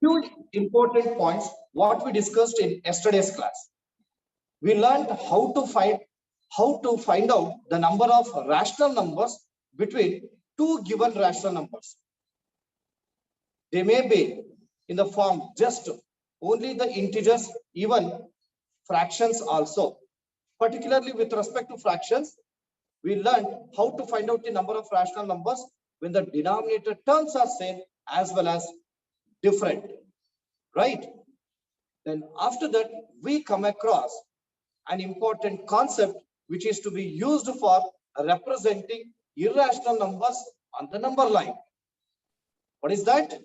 few important points what we discussed in yesterday's class. We learned how to find out the number of rational numbers between two given rational numbers. They may be in the form just only the integers, even fractions also. Particularly with respect to fractions, we learned how to find out the number of rational numbers when the denominator terms are same as well as different, right? Then after that, we come across an important concept which is to be used for representing irrational numbers on the number line. What is that?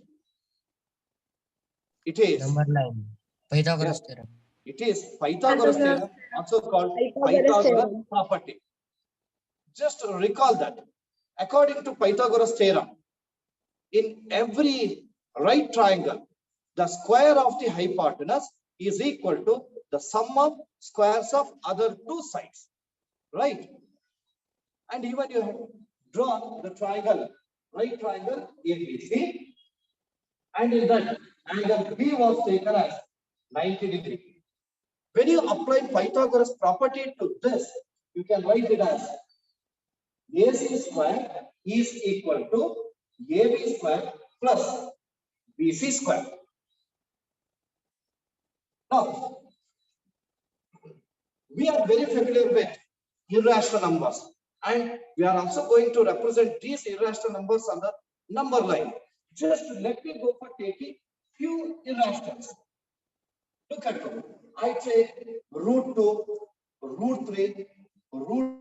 It is number line. Pythagoras yes, theorem. it is Pythagoras theorem, also called Pythagoras Pythagoras theorem. property. Just recall that according to Pythagoras theorem, in every right triangle, the square of the hypotenuse is equal to the sum of squares of other two sides, right? And even you have drawn the triangle, right triangle ABC, and in that angle B was taken as 90 degree. When you apply Pythagoras property to this, you can write it as AC square is equal to AB square plus BC square. Now, we are very familiar with irrational numbers, and we are also going to represent these irrational numbers on the number line. Just let me go for taking few irrationals. Look at it. I take root 2, root 3, root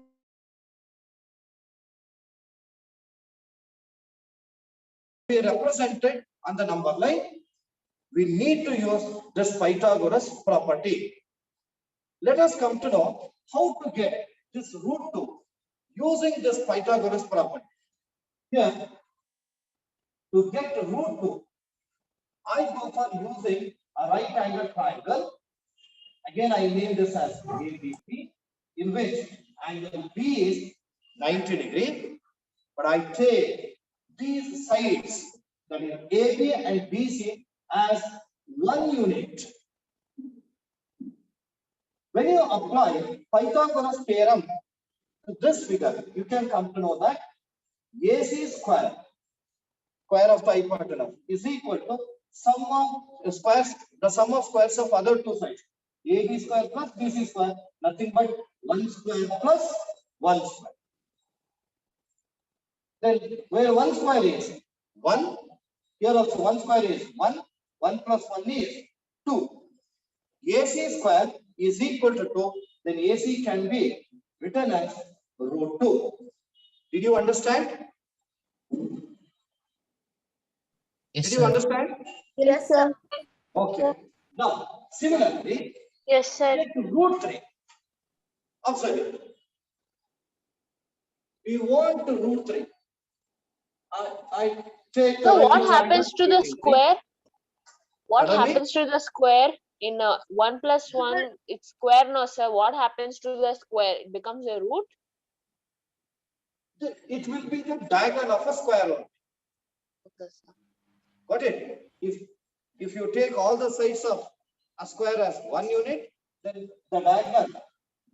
be represented on the number line. We need to use this Pythagoras property. Let us come to know how to get this root 2 using this Pythagoras property. Here, to get root 2, I go for using a right angle triangle. Again, I name this as ABC, in which angle B is 90 degree. But I take these sides, that is AB and BC, as one unit. When you apply Pythagoras theorem to this figure, you can come to know that AC square of the hypotenuse is equal to sum of squares, the sum of squares of other two sides. AB square plus BC square, nothing but 1 square plus 1 square. Then where 1 square is 1, here also 1 square is 1, 1 plus 1 is 2. AC square is equal to 2, then AC can be written as root 2. Did you understand? Yes, Did you sir. understand? Yes, sir. Okay. Now, similarly, Yes, sir. take root 3. Observe it. We want to root 3. I take So the what right happens to triangle the square? What Pardon me? happens to the square in 1 plus 1? It's square, no, sir. What happens to the square? It becomes a root. It will be the diagonal of a square only. Okay, sir. Got it? If you take all the sides of a square as one unit, then the diagonal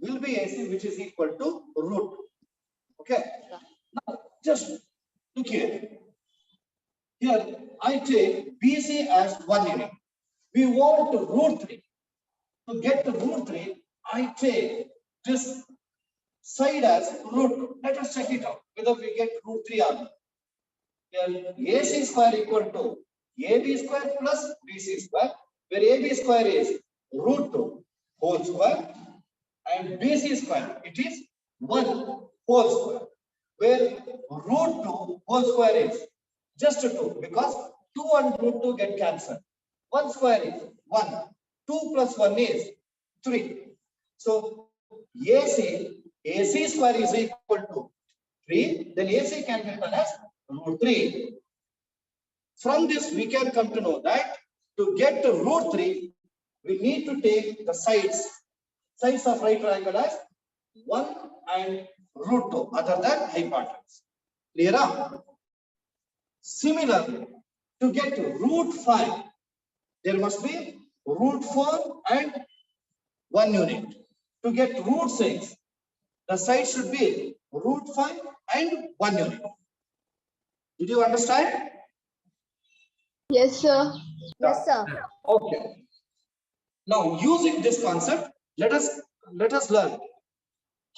will be AC, which is equal to root. Okay. Now just look here. Here I take BC as one unit. We want to root 3. To get to root 3, I take this side as root 2. Let us check it out whether we get root 3 or not. Here AC square equal to AB square plus BC square, where AB square is root 2 whole square and BC square it is 1 whole square, where root 2 whole square is just 2 because 2 and root 2 get cancelled. 1 square is 1. 2 plus 1 is 3. So AC square is equal to 3. Then AC can be written as root 3. From this, we can come to know that to get to root 3, we need to take the sides of right triangle as 1 and root 2, other than hypotenuse. Clear? Similarly, to get to root 5, there must be root 4 and 1 unit. To get root 6, the side should be root 5 and 1 unit. Did you understand? Yes, sir. Yes, sir. Okay. Now, using this concept, let us learn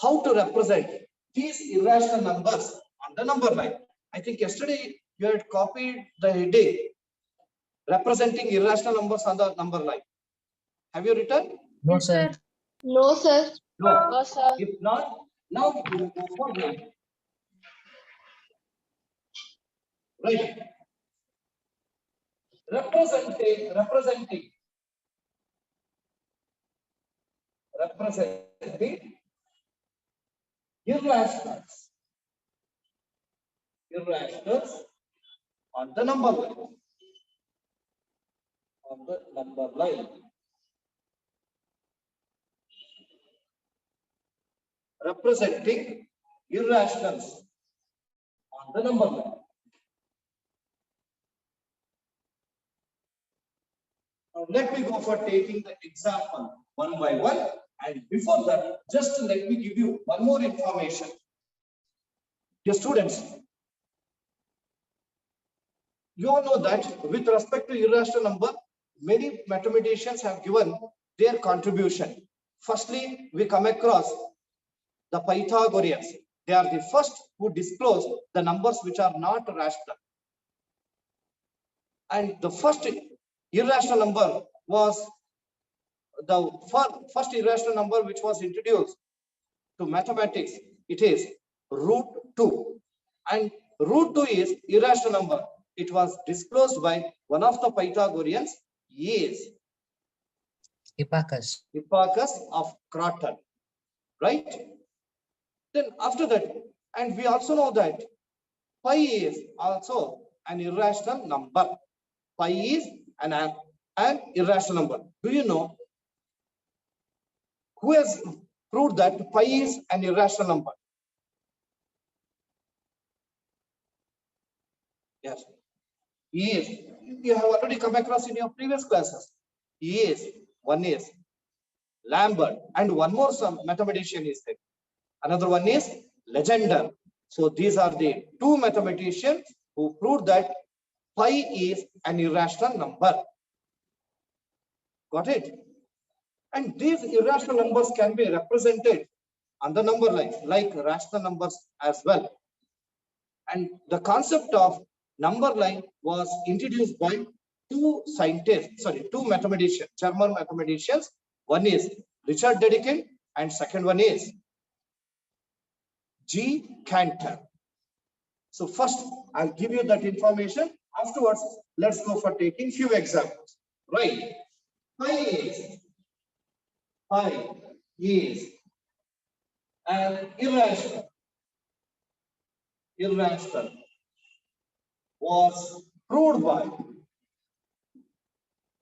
how to represent these irrational numbers on the number line. I think yesterday you had copied the heading representing irrational numbers on the number line. Have you written? No, Yes, sir. No, sir. No. No, sir. If not, now we will go for writing. Right. Representing irrationals on the number line. On the number line. Representing irrationals on the number line. Now let me go for taking the example one by one, and before that, just let me give you one more information. Dear students, you all know that with respect to irrational number, many mathematicians have given their contribution. Firstly, we come across the Pythagoreans. They are the first who disclose the numbers which are not rational. And the first irrational number was the first irrational number which was introduced to mathematics. It is root 2. And root 2 is irrational number. It was disclosed by one of the Pythagoreans, is Hipparchus. of Croton. Right? Then after that, and we also know that pi is also an irrational number. Pi is an irrational number. Do you know who has proved that pi is an irrational number? Yes. He is. You have already come across in your previous classes. He is. One is Lambert, and one more some mathematician is there. Another one is Legendre. So these are the two mathematicians who proved that pi is an irrational number. Got it? And these irrational numbers can be represented on the number line like rational numbers as well. And the concept of number line was introduced by two mathematicians, German mathematicians. One is Richard Dedekind and second one is G. Cantor. So first, I'll give you that information. Afterwards, let's go for taking few examples. Right? Pi is an irrational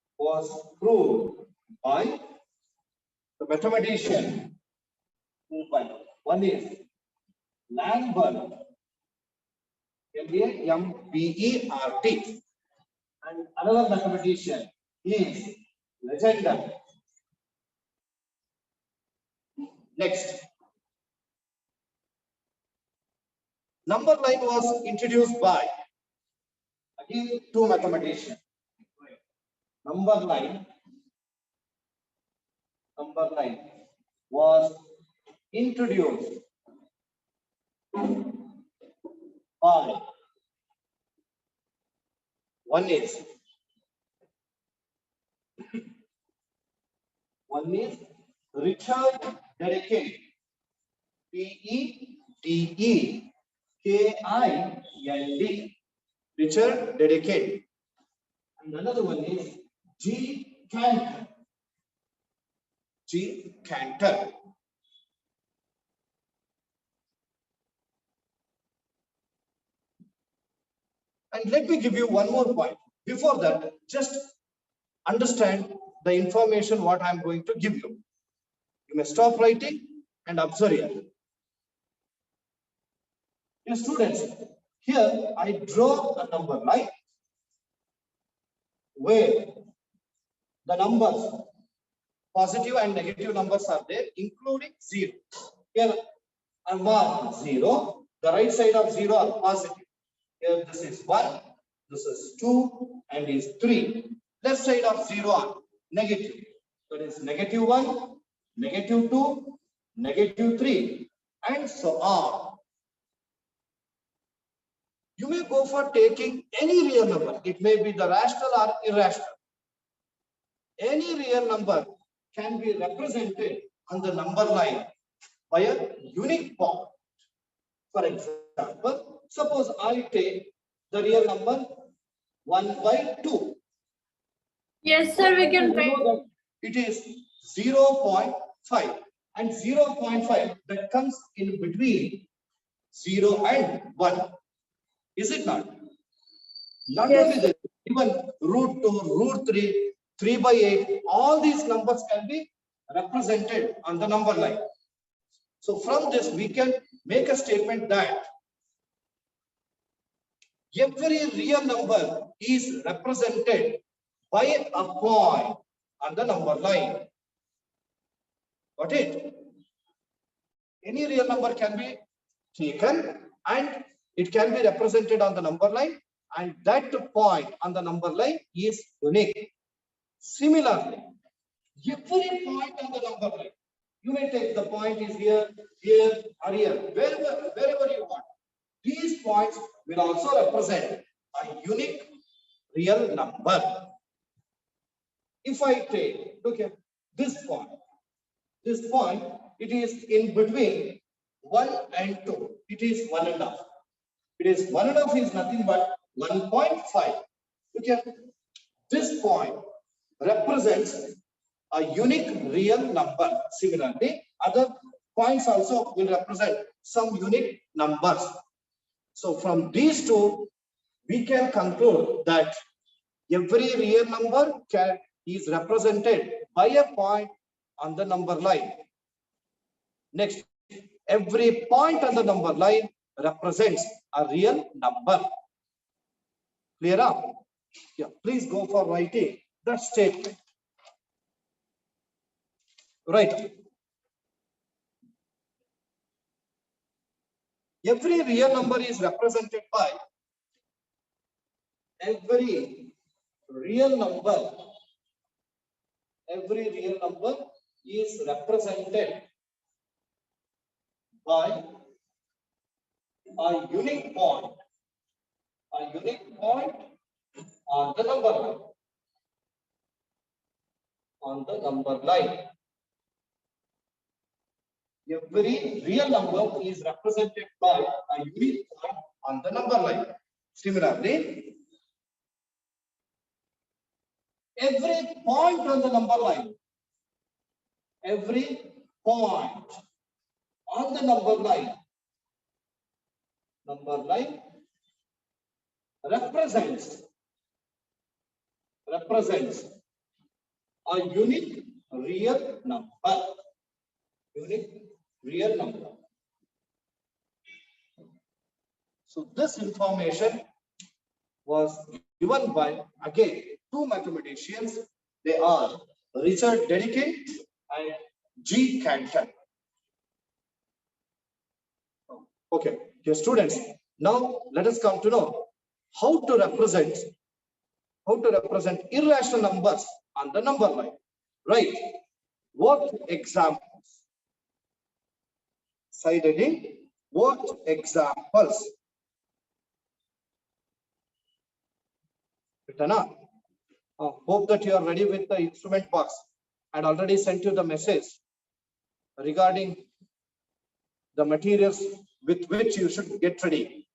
was proved by the mathematician. One is Lambert, Lambert, and another mathematician is Legendre. Next, number line was introduced by again two mathematicians. Number line was introduced by one is Richard Dedekind, P-E-D-E-K-I-N-D, Richard Dedekind, and another one is G. Cantor. And let me give you one more point. Before that, just understand the information what I'm going to give you. You may stop writing and observe it. Dear students, here I draw a number line where the numbers, positive and negative numbers are there, including 0. Here I mark 0. The right side of 0 are positive. Here this is 1, this is 2, and is 3. Left side of 0 are negative. That is negative 1, negative 2, negative 3, and so on. You may go for taking any real number. It may be the rational or irrational. Any real number can be represented on the number line by a unique point. For example, suppose I take the real number 1 by 2. Yes, sir, we can You know that it is 0.5, and 0.5 that comes in between 0 and 1. Is it not? Not Yes. only that, even root 2, root 3, 3 by 8, all these numbers can be represented on the number line. So from this, we can make a statement that every real number is represented by a point on the number line. Got it? Any real number can be taken and it can be represented on the number line, and that point on the number line is unique. Similarly, every point on the number line, you may take the point is here, here, or here, wherever you want. These points will also represent a unique real number. If I take, look here, this point, it is in between 1 and 2. It is 1.5. It is 1.5 is nothing but 1.5. Look here, this point represents a unique real number. Similarly, other points also will represent some unique numbers. So from these two, we can conclude that every real number is represented by a point on the number line. Next, every point on the number line represents a real number. Clear up? Yeah, please go for writing that statement. Right. Every real number is represented by every real number is represented by a unique point on the number line. Every real number is represented by a unique point on the number line. Similarly, every point on the number line, represents a unique real number. So this information was given by, again, two mathematicians. They are Richard Dedekind and G. Cantor. Okay, dear students, now let us come to know how to represent irrational numbers on the number line. Right? What examples? Side heading, what examples? Hope that you are ready with the instrument box. I had already sent you the message regarding the materials with which you should get ready.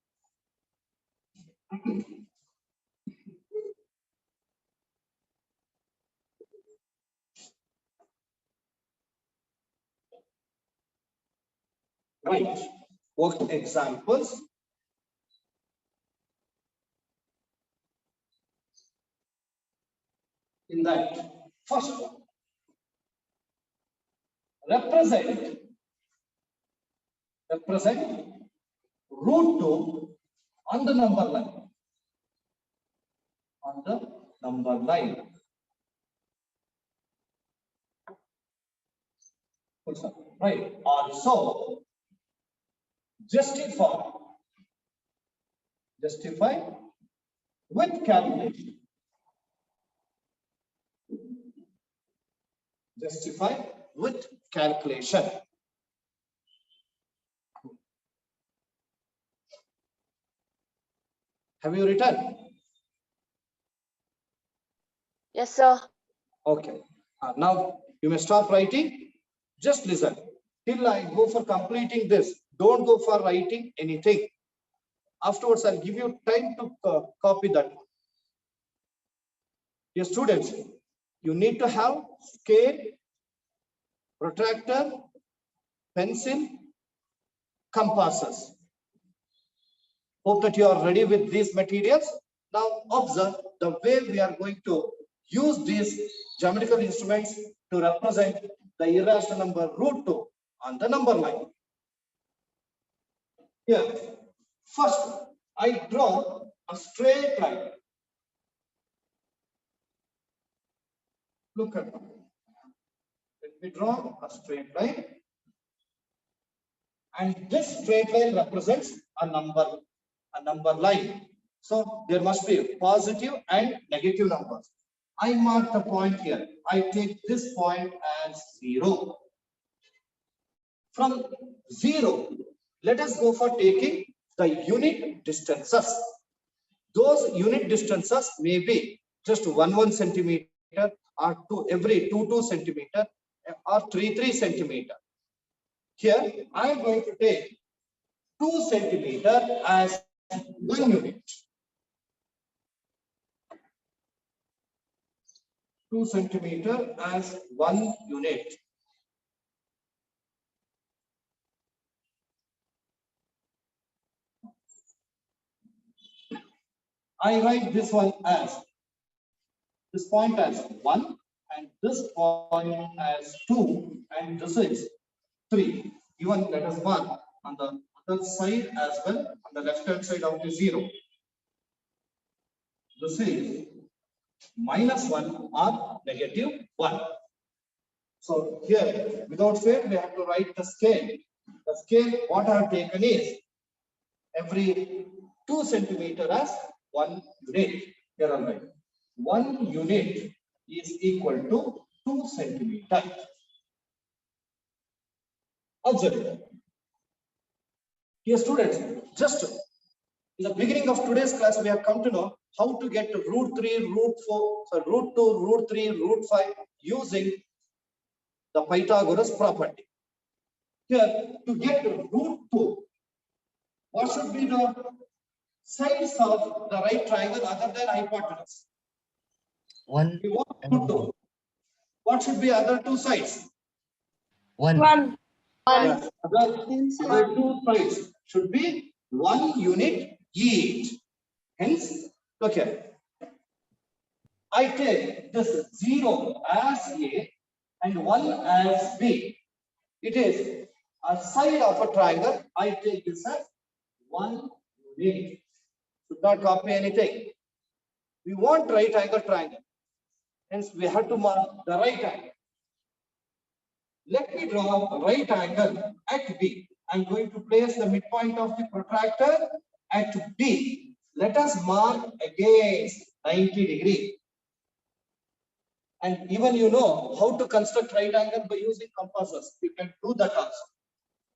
Right. What examples? In that first one, represent root 2 on the number line. Full stop. Right. Also, justify with calculation. Justify with calculation. Have you written? Yes, sir. Okay. Now you may stop writing. Just listen. Till I go for completing this, don't go for writing anything. Afterwards, I'll give you time to copy that. Dear students, you need to have scale, protractor, pencil, compasses. Hope that you are ready with these materials. Now observe the way we are going to use these geometrical instruments to represent the irrational number √2 on the number line. Here, first I draw a straight line. Look at it. Let me draw a straight line. And this straight line represents a number line. So there must be positive and negative numbers. I mark the point here. I take this point as 0. From 0, let us go for taking the unit distances. Those unit distances may be just 1 centimeter or every 2 centimeter or 3 centimeter. Here I am going to take 2 centimeter as 1 unit. 2 centimeter as 1 unit. I write this point as 1 and this point as 2 and this is 3. Even let us mark on the other side as well, on the left hand side of the 0. This is -1 or -1. So here, without fail, we have to write the scale. The scale, what I have taken is every 2 centimeter as 1 unit. Here I'll write 1 unit is equal to 2 centimeter. Observe. Dear students, just in the beginning of today's class, we have come to know how to get √3, √4, so √2, √3, √5 using the Pythagoras property. Here, to get √2, what should be the sides of the right triangle other than hypotenuse? 1 We want and √2. What should be other two sides? 1. 1. Yes, other two sides should be 1 unit each. Hence, look here. I take this 0 as A and 1 as B. It is a side of a triangle. I take this as 1 unit. Should not copy anything. We want right angle triangle. Hence, we have to mark the right angle. Let me draw a right angle at B. I'm going to place the midpoint of the protractor at B. Let us mark against 90 degree. And even you know how to construct right angle by using compasses. You can do that also.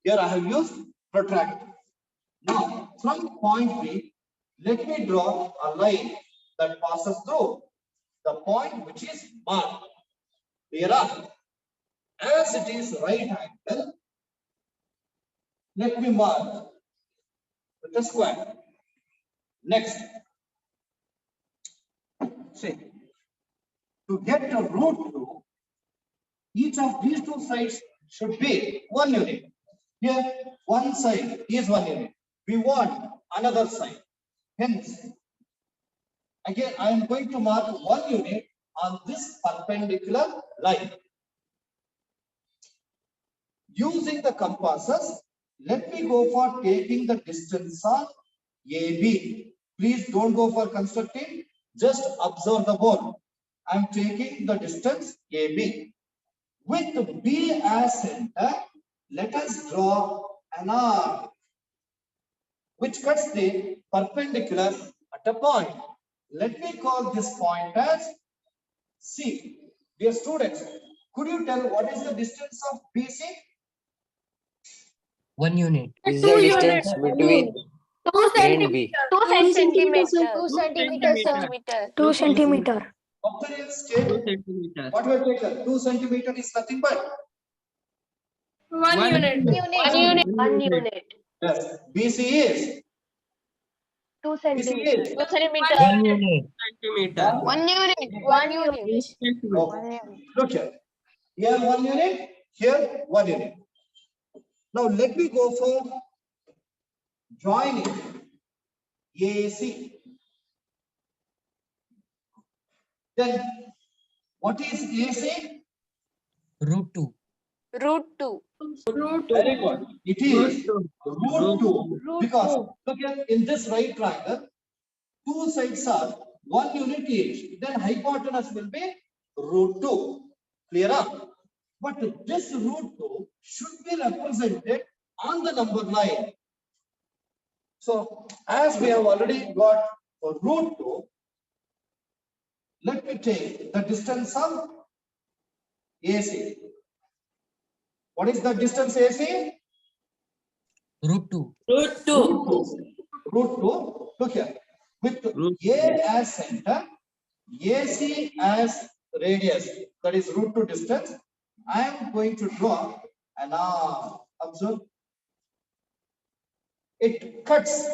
Here I have used protractor. Now, from point B, let me draw a line that passes through the point which is marked. Here are. As it is right angle, let me mark with a square. Next, see, to get to √2, each of these two sides should be 1 unit. Here, one side is 1 unit. We want another side. Hence, again, I am going to mark 1 unit on this perpendicular line. Using the compasses, let me go for taking the distance of AB. Please don't go for constructing, just observe the board. I'm taking the distance AB. With B as center, let us draw an arc which cuts the perpendicular at a point. Let me call this point as C. Dear students, could you tell what is the distance of BC? 1 unit. Is Two the units. distance between 2 A and B? centimeters. 2 centimeters. 2 centimeter. Observe state what we have taken. 2 centimeter is nothing but 1 unit. 1 unit. yes. BC is 2 BC centimeter. is 2 centimeters. 1 unit. 1 unit. 1 unit. okay. Look here. Here 1 unit. Here 1 unit. Now let me go for joining AC. Then what is AC? Root 2. Root 2. Very good. It is root 2 because look here in this right triangle, two sides are 1 unit each. Then hypotenuse will be root 2. Clear up? But this root 2 should be represented on the number line. So as we have already got for root 2, let me take the distance of AC. What is the distance AC? Root 2. Root 2. Look here. With A as center, AC as radius, that is root 2 distance, I am going to draw an arc. Observe. It cuts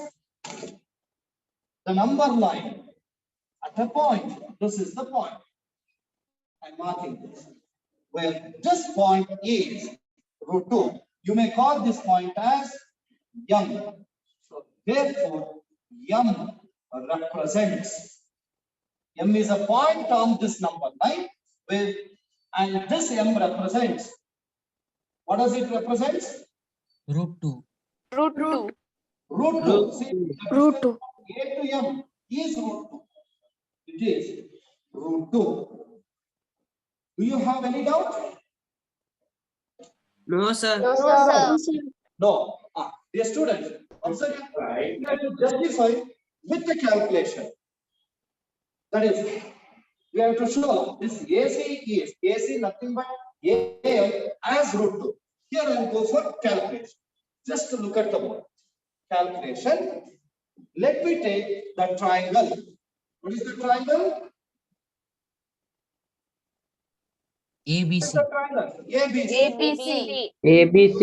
the number line at a point. This is the point. I'm marking this. Where this point is root 2. You may call this point as M. So therefore, M represents. M is a point on this number line with, and this M represents. What does it represent? Root 2. Root 2. Root 2. See, the Root distance 2. from A to M is root 2. It is root 2. Do you have any doubt? No, sir. No. Dear students, observe it. You have to justify with the calculation. That is, we have to show this AC nothing but AM as root 2. Here I will go for calculation. Just to look at the board. Calculation. Let me take the triangle. What is the triangle? ABC. The triangle. ABC. ABC. ABC.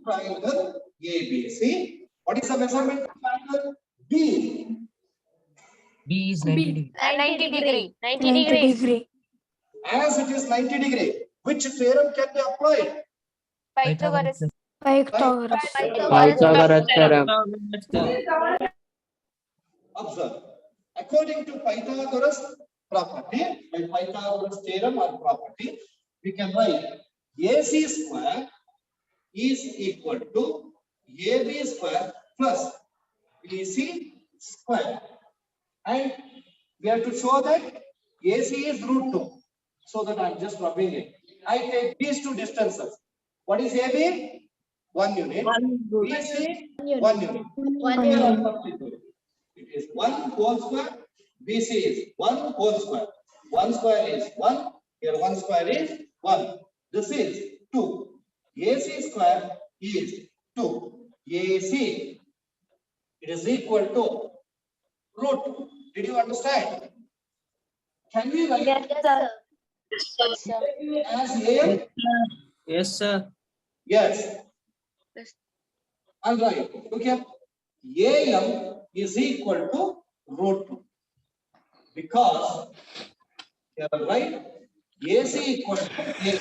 Triangle ABC. What is the measurement of triangle? B. B is 90 degree. 90 degree. 90 90 degrees. degree. As it is 90 degree, which theorem can be applied? Pythagoras. Pythagoras. Pythagoras theorem. Observe. According to Pythagoras property, by Pythagoras theorem or property, we can write AC square is equal to AB square plus BC square. And we have to show that AC is root 2. So that I am just rubbing it. I take these two distances. What is AB? 1 unit. BC? 1 unit. 1 unit. Substitute. It is 1 whole square. BC is 1 whole square. 1 square is 1. Here 1 square is 1. This is 2. AC square is 2. AC. It is equal to root. Did you understand? Can we write as AM? Yes, sir. Yes. Yes. All right. Okay. AM is equal to root 2. Because, you are right, AC equal to A.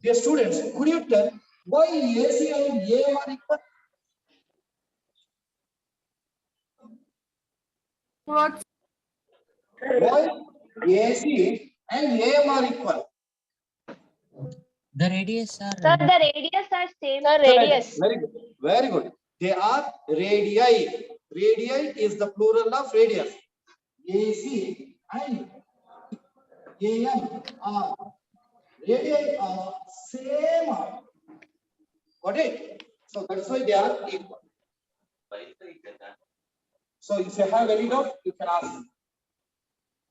Dear students, could you tell why AC and AM are equal? What? Why AC and AM are equal? The radius are. Sir, the radius are same. The radius. Very good. Very good. They are radii. Radii is the plural of radius. AC and AM are radii are same arc. Got it? So that's why they are equal. So if you have any doubt, you can ask.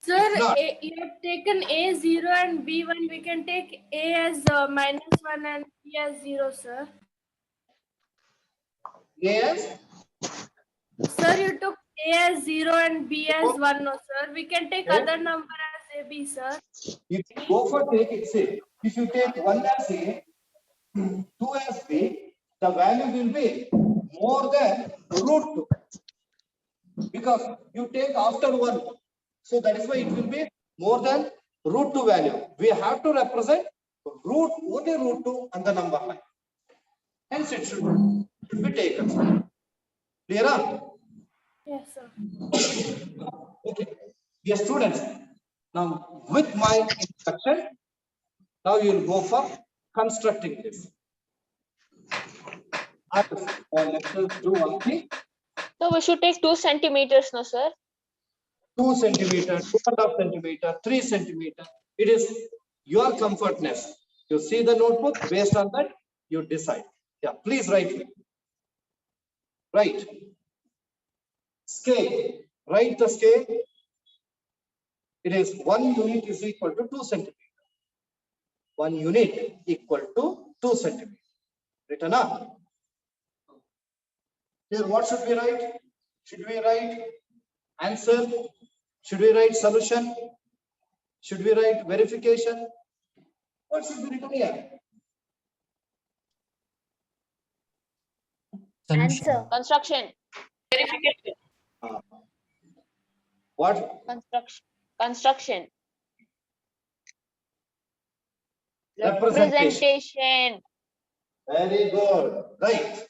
Sir, not- you have taken A0 and B1. We can take A as -1 and B as 0, sir. Yes. Sir, you took A as 0 and B as 1, no, sir. We can take Okay. other number as AB, sir. If you go for take it, say, if you take 1 as A, 2 as B, the value will be more than root 2. Because you take after 1. So that is why it will be more than root 2 value. We have to represent only root 2 and the number line. Hence it should be taken. Clear? Yes, sir. Okay. Dear students, now with my instruction, now you will go for constructing this. Let us do one thing. So we should take 2 centimeters, no, sir? 2 centimeter, 2.5 centimeter, 3 centimeter. It is your comfortness. You see the notebook, based on that, you decide. Yeah, please write me. Right. Scale. Write the scale. It is 1 unit is equal to 2 centimeter. 1 unit equal to 2 centimeter. Written up. Here, what should we write? Should we write answer? Should we write solution? Should we write verification? What should be written here? Solution. Construction. Verification. What? Construction. Construction. Representation. Representation. Very good. Right.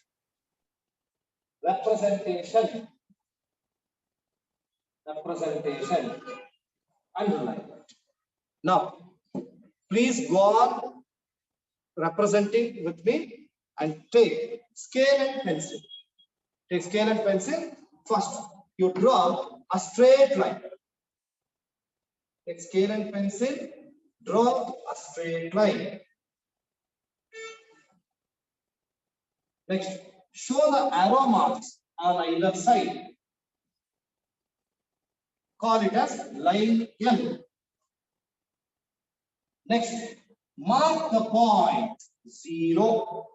Representation. Representation. Underline. Now, please go on representing with me and take scale and pencil. Take scale and pencil. First, you draw a straight line. Take scale and pencil. Draw a straight line. Next, show the arrow marks on either side. Call it as line L. Next, mark the point 0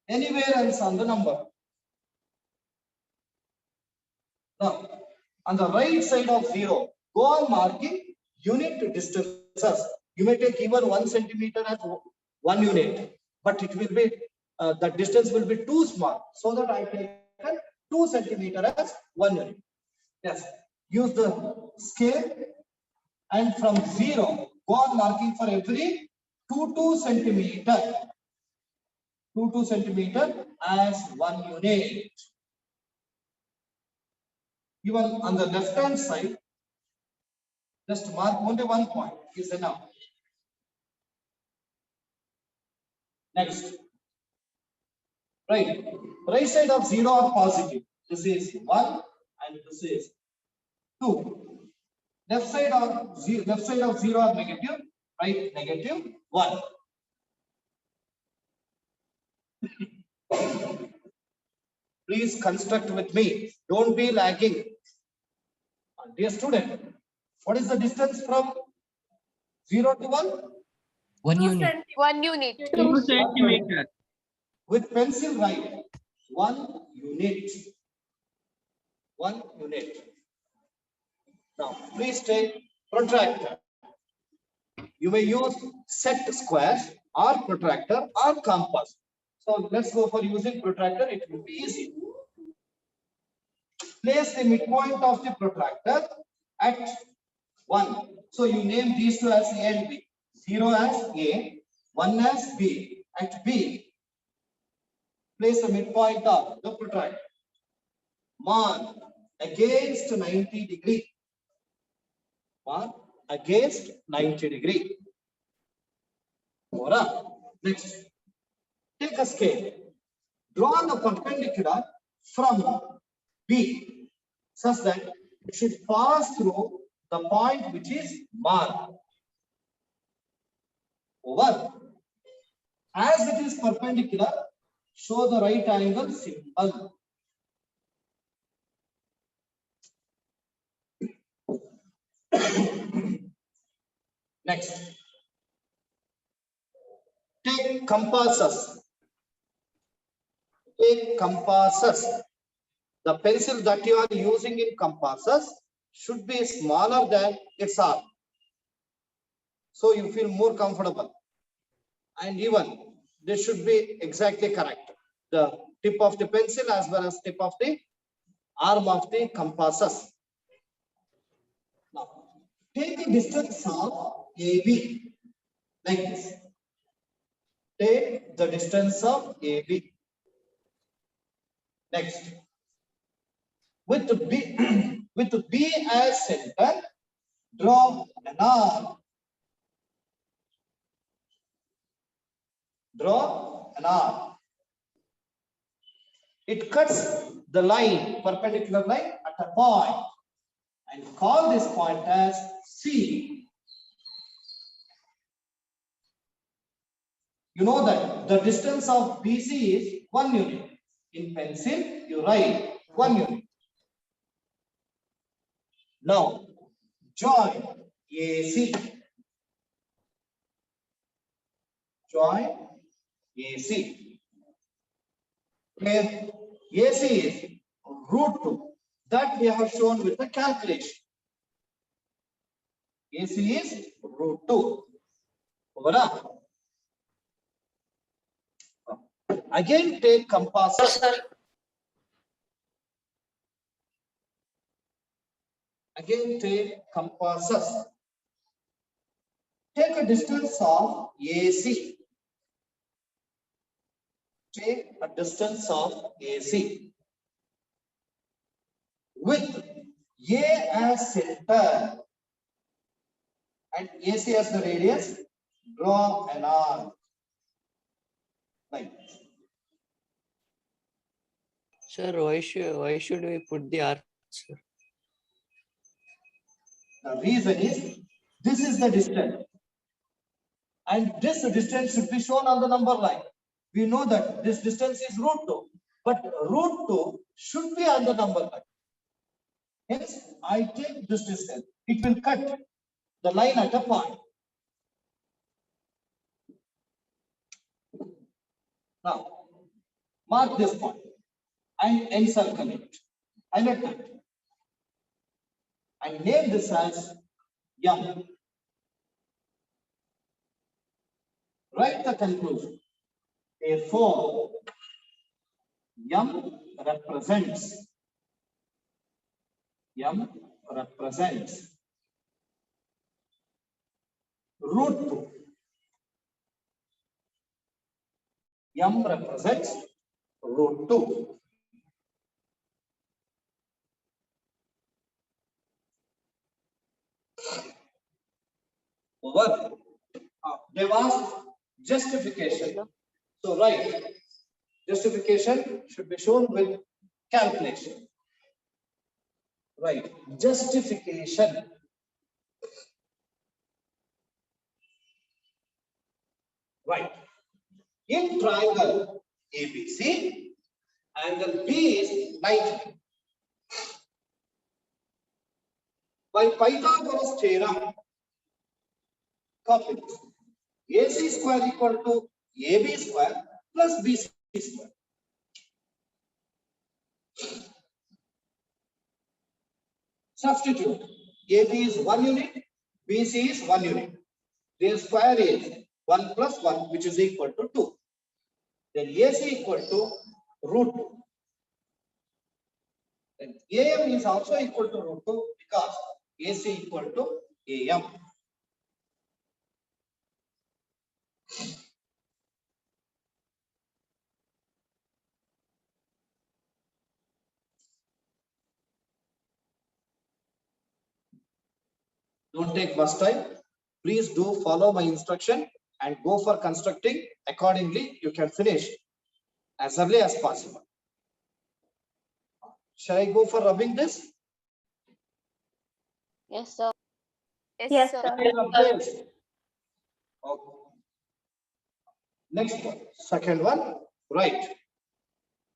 anywhere else on the number. Now, on the right side of 0, go on marking unit distances. You may take even 1 centimeter as 1 unit, but it will be the distance will be too small, so that I take 2 centimeter as 1 unit. Yes, use the scale, and from 0, go on marking for every 2 centimeter. 2 centimeter as 1 unit. Even on the left hand side, just mark only 1 point is enough. Next, right side of 0 are positive. This is 1 and this is 2. Left side of 0 are negative. Right, negative 1. Please construct with me. Don't be lagging. Dear student, what is the distance from 0 to 1? 1 2 unit. centimeters. 1 unit. 2 centimeters. With pencil write 1 unit. 1 unit. Now, please take protractor. You may use set squares or protractor or compass. So let's go for using protractor. It will be easy. Place the midpoint of the protractor at 1. So you name these two as A and B. 0 as A, 1 as B. At B, place the midpoint of the protractor. Mark against 90 degree. Mark against 90 degree. Next, take a scale. Draw the perpendicular from B such that it should pass through the point which is marked. over. As it is perpendicular, show the right angle symbol. Next, take compasses. Take compasses. The pencil that you are using in compasses should be smaller than its arm, so you feel more comfortable. And even this should be exactly correct. The tip of the pencil as well as tip of the arm of the compasses. Now, take the distance of AB like this. Take the distance of AB. Next, with B, with B as center, draw an arc. Draw an arc. It cuts the line, perpendicular line at a point, and call this point as C. You know that the distance of BC is 1 unit. In pencil, you write 1 unit. Now, join AC. Join AC. Where AC is root 2. That we have shown with the calculation. AC is root 2. Over. Again, take compasses. Again, take compasses. Take a distance of AC. Take a distance of AC. With A as center and AC as the radius, draw an arc. Like this. Sir, why should we put the arc, sir? The reason is, this is the distance. And this distance should be shown on the number line. We know that this distance is root 2, but root 2 should be on the number line. Hence, I take this distance. It will cut the line at a point. Now, mark this point and encircle it. Highlight it. And name this as M. Write the conclusion. Therefore, M represents root 2. M represents root 2. Over. They've asked justification. So, right. Justification should be shown with calculation. Right. Justification. Right. In triangle ABC, angle B is 90. By Pythagoras theorem, copy this. AC square equal to AB square plus BC square. Substitute. AB is 1 unit, BC is 1 unit. Their square is 1 plus 1, which is equal to 2. Then AC equal to root 2. Then AM is also equal to root 2 because AC equal to AM. Don't take much time. Please do follow my instruction and go for constructing accordingly. You can finish as early as possible. Shall I go for rubbing this? Yes, sir. Yes, sir. Okay. Next one, second one, right.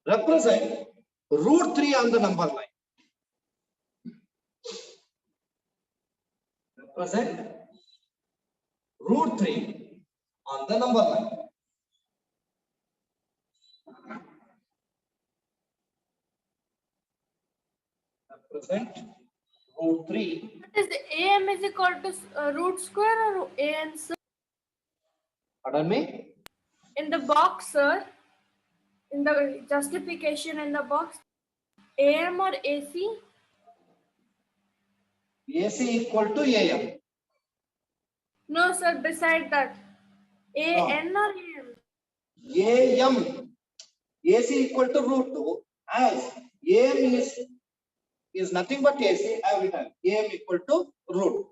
Represent root 3 on the number line. Represent root 3 on the number line. Represent root 3. Is AM is equal to root square or AN, sir? Pardon me? In the box, sir, in the justification in the box, AM or AC? AC equal to AM. No, sir, beside that. AN or AM? AM. AC equal to root 2 as AM is nothing but AC every time. AM equal to root.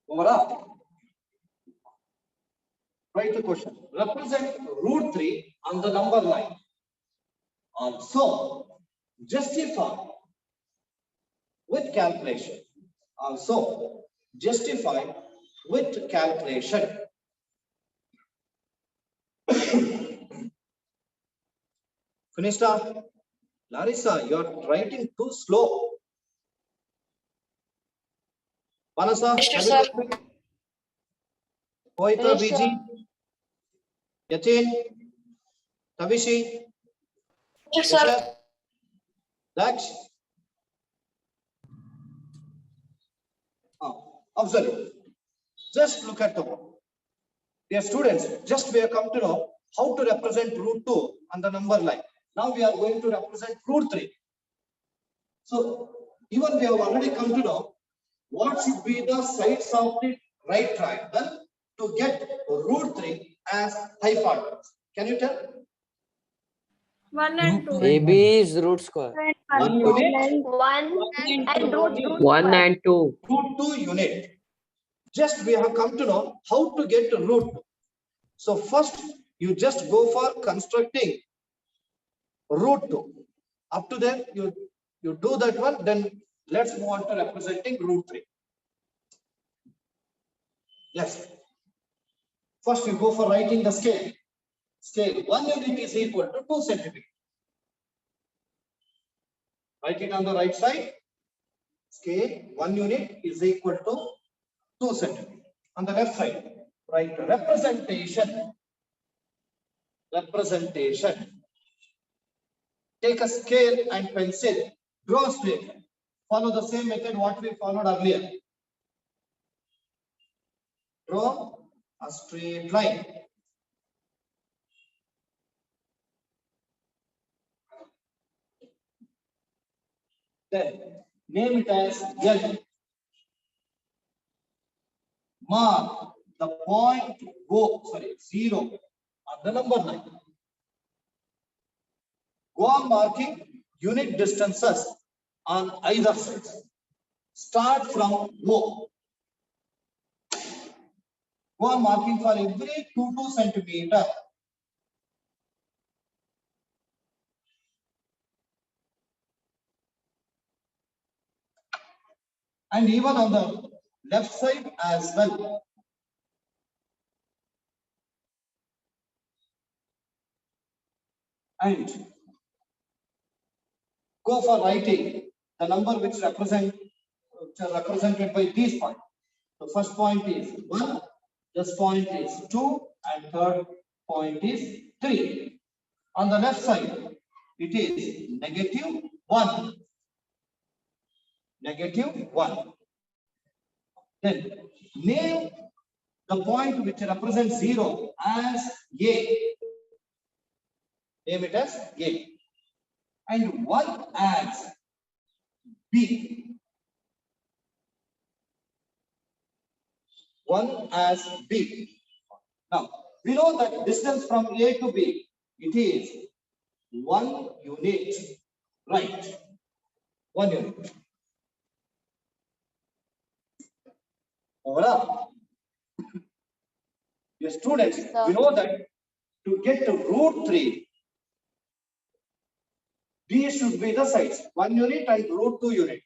Over up. Write the question. Represent root 3 on the number line. Also, justify with calculation. Also, justify with calculation. Finished up? Larissa, you are writing too slow. Manasa, Yes, have sir. you got it? Koita, Yes, sir. Viji, Yatin, Tavishi, Yes, Yashar, Daksh. Observe. Just look at the one. Dear students, just we have come to know how to represent root 2 on the number line. Now we are going to represent root 3. So even we have already come to know what should be the sides of the right triangle to get root 3 as hypotenuse. Can you tell? 1 and Root 2. two. AB is root square. 1 unit, 1 and root 1 and 2. root 2 unit. Just we have come to know how to get root 2. So first you just go for constructing root 2. Up to there you do that one, then let's move on to representing root 3. Yes. First you go for writing the scale. Scale 1 unit is equal to 2 centimeters. Write it on the right side. Scale 1 unit is equal to 2 centimeters. On the left side, write representation. Representation. Take a scale and pencil. Draw a straight line. Follow the same method what we followed earlier. Draw a straight line. Then name it as L. Mark the point 0 on the number line. Go on marking unit distances on either side. Start from O. Go on marking for every 2 centimeter. And even on the left side as well. And go for writing the number which are represented by these points. The first point is 1, this point is 2, and third point is 3. On the left side, it is -1. -1. Then name the point which represents 0 as A. Name it as A. And 1 as B. 1 as B. Now, we know that distance from A to B, it is 1 unit. Right. 1 unit. Overall, your students, we know that to get to root 3, D should be the sides, 1 unit and root 2 unit.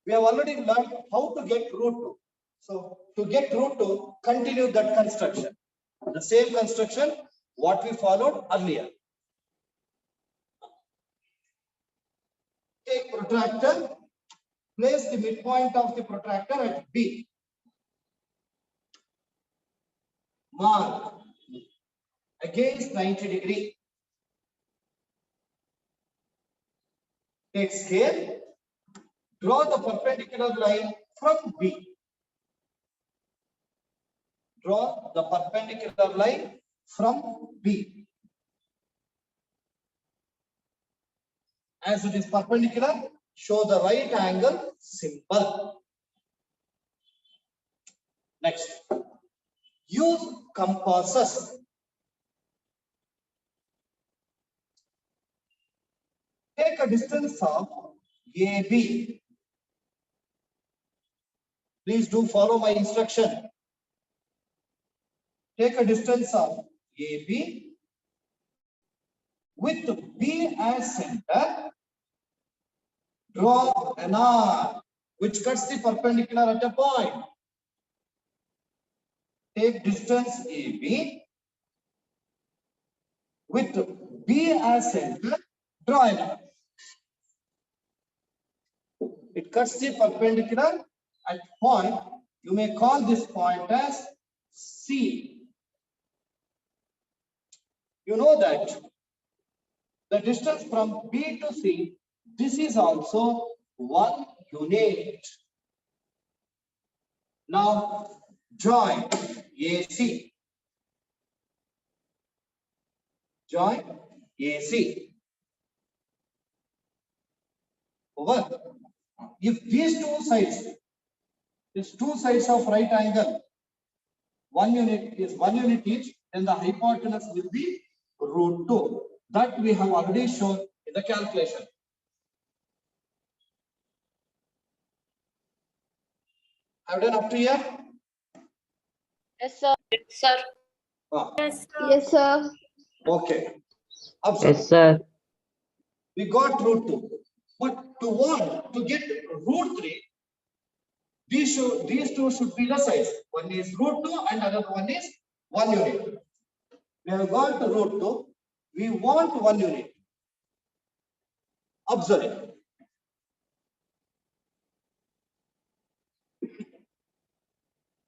We have already learned how to get root 2. So to get root 2, continue that construction. The same construction what we followed earlier. Take protractor, place the midpoint of the protractor at B. Mark against 90 degree. Take scale, draw the perpendicular line from B. Draw the perpendicular line from B. As it is perpendicular, show the right angle symbol. Next, use compasses. Take a distance of AB. Please do follow my instruction. Take a distance of AB with B as center. Draw an arc which cuts the perpendicular at a point. Take distance AB with B as center. Draw an arc. It cuts the perpendicular at point. You may call this point as C. You know that the distance from B to C, this is also 1 unit. Now join AC. Join AC. Over. If these two sides of right angle, 1 unit is 1 unit each, then the hypotenuse will be root 2. That we have already shown in the calculation. Have done up to here? Yes, sir. Yes, sir. Yes, sir. Okay. Observe. Yes, sir. We got root 2. But to get root 3, these two should be the size. One is root 2 and another one is 1 unit. We have got root 2. We want 1 unit. Observe it.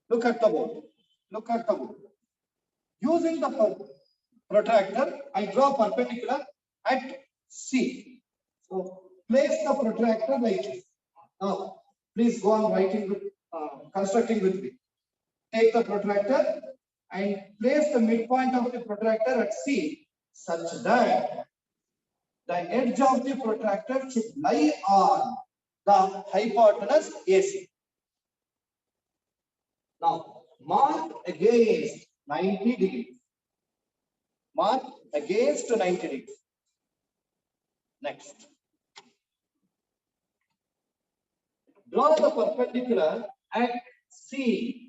Look at the board. Look at the board. Using the protractor, I draw perpendicular at C. So place the protractor like this. Now, please go on writing, constructing with me. Take the protractor and place the midpoint of the protractor at C such that the edge of the protractor should lie on the hypotenuse AC. Now, mark against 90 degrees. Mark against 90 degrees. Next. Draw the perpendicular at C.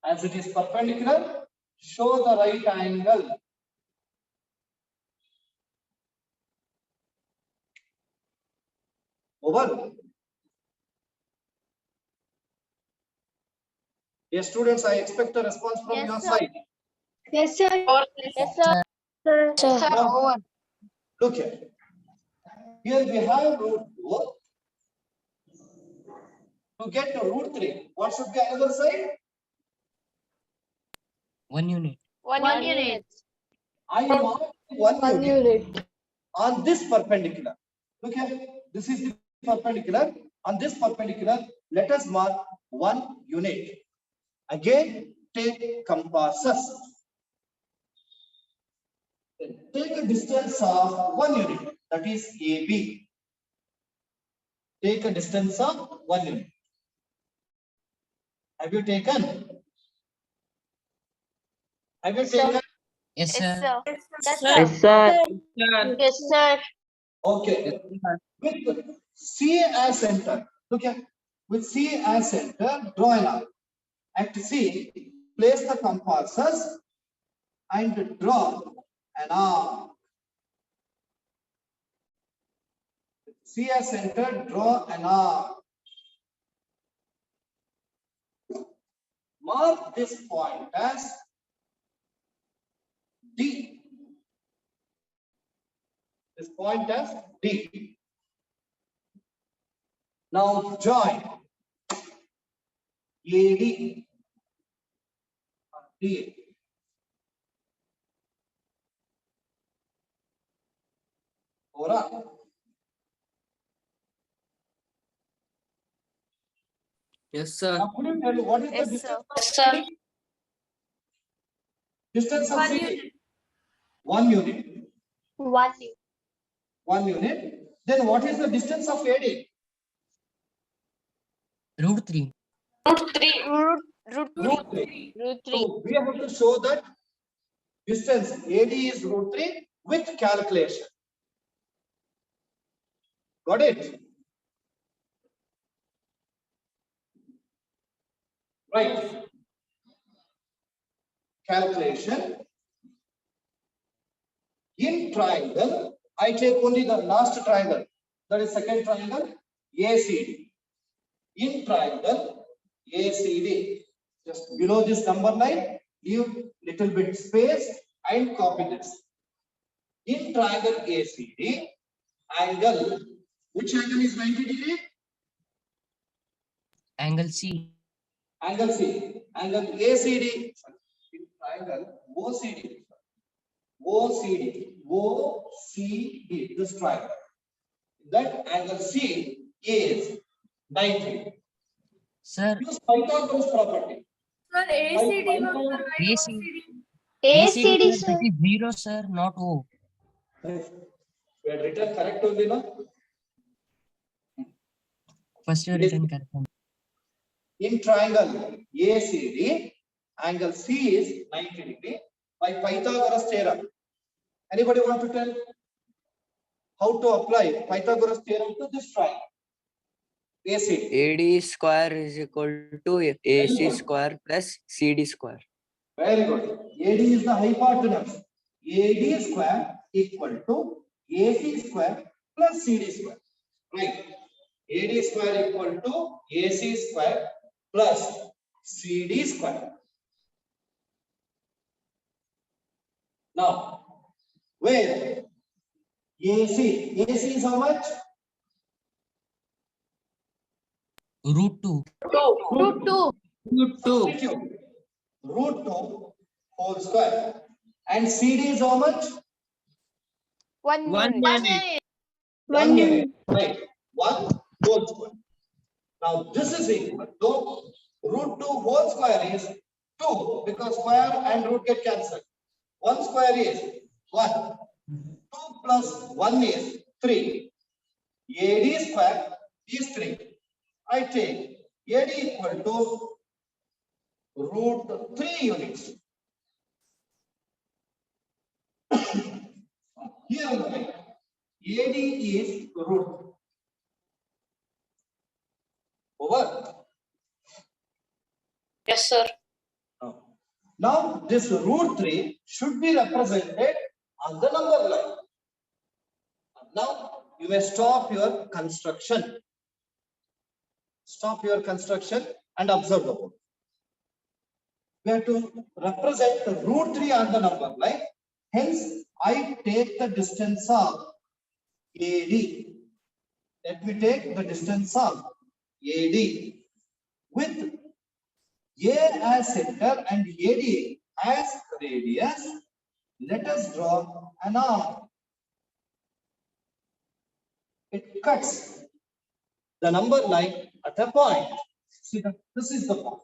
As it is perpendicular, show the right angle. Over. Yes, students, I expect a response from Yes, your sir. side. Yes, sir. Yes, sir. Sir. Now, look here. Here we have root 2. To get to root 3, what should be another side? 1 unit. One unit. I mark 1 1 unit unit. on this perpendicular. Look here, this is the perpendicular. On this perpendicular, let us mark 1 unit. Again, take compasses. Take a distance of 1 unit, that is AB. Take a distance of 1 unit. Have you taken? Have you taken? Yes, sir. Yes, sir. Yes, sir. Okay. With C as center, look here. With C as center, draw an arc. At C, place the compasses and draw an arc. See a center, draw an arc. Mark this point as D. This point as D. Now join AD D. Alright. Yes, sir. Now could you tell me what is the Yes, distance sir. of CD? Distance of 1 CD? unit. 1 unit. 1. 1 unit. Then what is the distance of AD? Root 3. Root 3. Root Root 3. Root 3. So we have to show that distance AD is root 3 with calculation. Got it? Right. Calculation. In triangle, I take only the last triangle. That is second triangle, ACD. In triangle, ACD. Just below this number line, leave little bit space and copy this. In triangle ACD, angle. Which angle is 90 degree? Angle C. Angle C. Angle ACD. In triangle OCD. OCD. OCD. This triangle. That angle C is 90. Sir, Use Pythagoras property. Sir, ACD was the right AC. OCD. ACD, sir, sir. that is 0, sir, not O. We had written correct only, no? First you written correct. In triangle ACD, angle C is 90 degree by Pythagoras theorem. Anybody want to tell how to apply Pythagoras theorem to this triangle? ACD. AD square is equal to AC square plus CD square. Very good. AD is the hypotenuse. AD square equal to AC square plus CD square. Right. AD square equal to AC square plus CD square. Now, where AC is how much? Root 2. Root 2. Root 2. Thank you. Root 2 whole square. And CD is how much? 1 1 unit. unit. 1 unit. Right. 1 whole square. Now this is equal to root 2 whole square is 2 because square and root get cancelled. 1 square is 1. 2 plus 1 is 3. AD square is 3. I take AD equal to root 3 units. Here I write AD is root. Over. Yes, sir. Now this root 3 should be represented on the number line. Now you may stop your construction. Stop your construction and observe the board. We have to represent the root 3 on the number line. Hence, I take the distance of AD. Let me take the distance of AD with A as center and AD as radius. Let us draw an arc. It cuts the number line at a point. See, this is the point.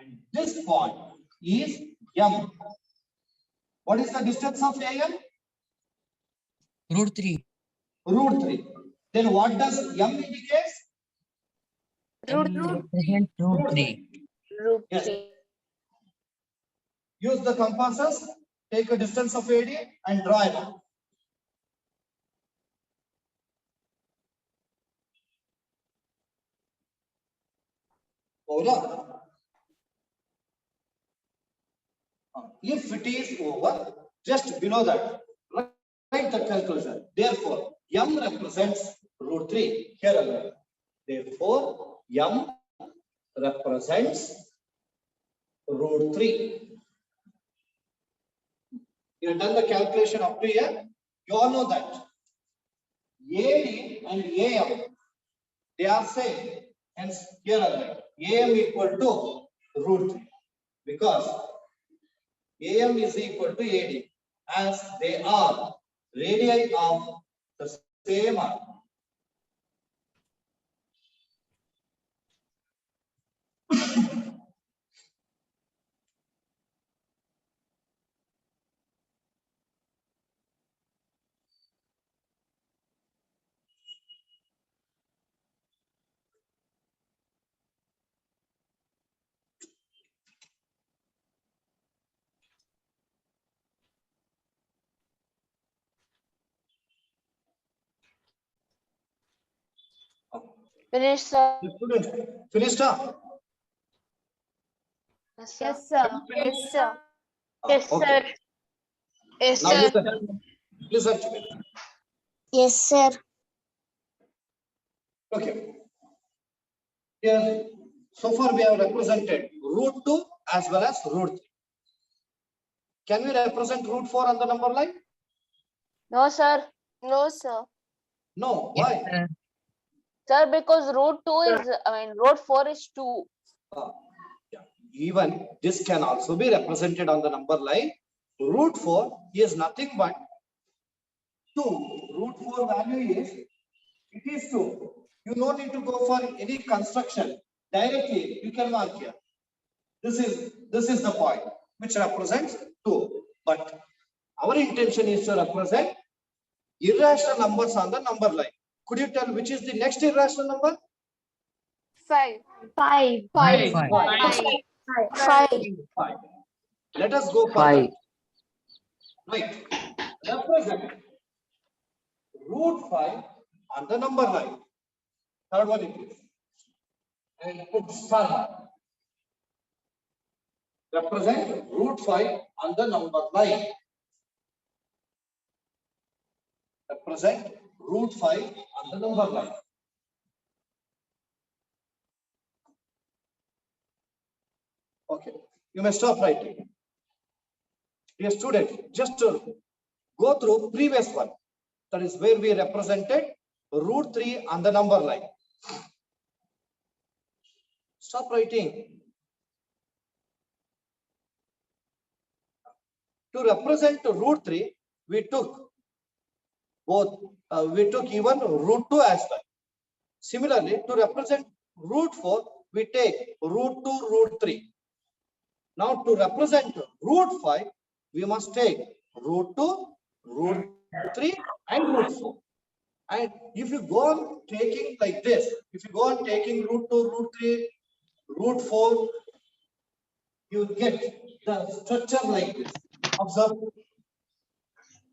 And this point is M. What is the distance of AM? Root 3. Root 3. Then what does M indicate? Represent root 3. Root Yes. 3. Use the compasses, take a distance of AD and draw it out. Over. If it is over, just below that, write the conclusion. Therefore, M represents root 3. Here again. Therefore, M represents root 3. You have done the calculation up to here. You all know that AD and AM, they are same. Hence, here again, AM equal to root 3. Because AM is equal to AD, as they are radii of the same arc. Finish, sir. Finished up? Yes, sir. Yes, sir. Yes, sir. Yes, Okay. sir. Yes, Now sir. listen to me. Yes, sir. Okay. Here, so far we have represented root 2 as well as root 3. Can we represent root 4 on the number line? No, sir. No, sir. No. Yes, Why? sir. Sir, because root 2 is, root 4 is 2. Yeah. Even this can also be represented on the number line. Root 4 is nothing but 2. Root 4 value is, it is 2. You don't need to go for any construction. Directly, you can mark here. This is the point which represents 2. But our intention is to represent irrational numbers on the number line. Could you tell which is the next irrational number? 5. 5. Five. 5. Let us go for 5. right. Represent root 5 on the number line. Third one it is. And put star. Represent root 5 on the number line. Represent root 5 on the number line. Okay, you may stop writing. Dear student, just to go through previous one. That is where we represented root 3 on the number line. Stop writing. To represent root 3, we took both, we took even root 2 as well. Similarly, to represent root 4, we take root 2, root 3. Now to represent root 5, we must take root 2, root 3 and root 4. And if you go on taking like this, if you go on taking root 2, root 3, root 4, you get the structure like this. Observe.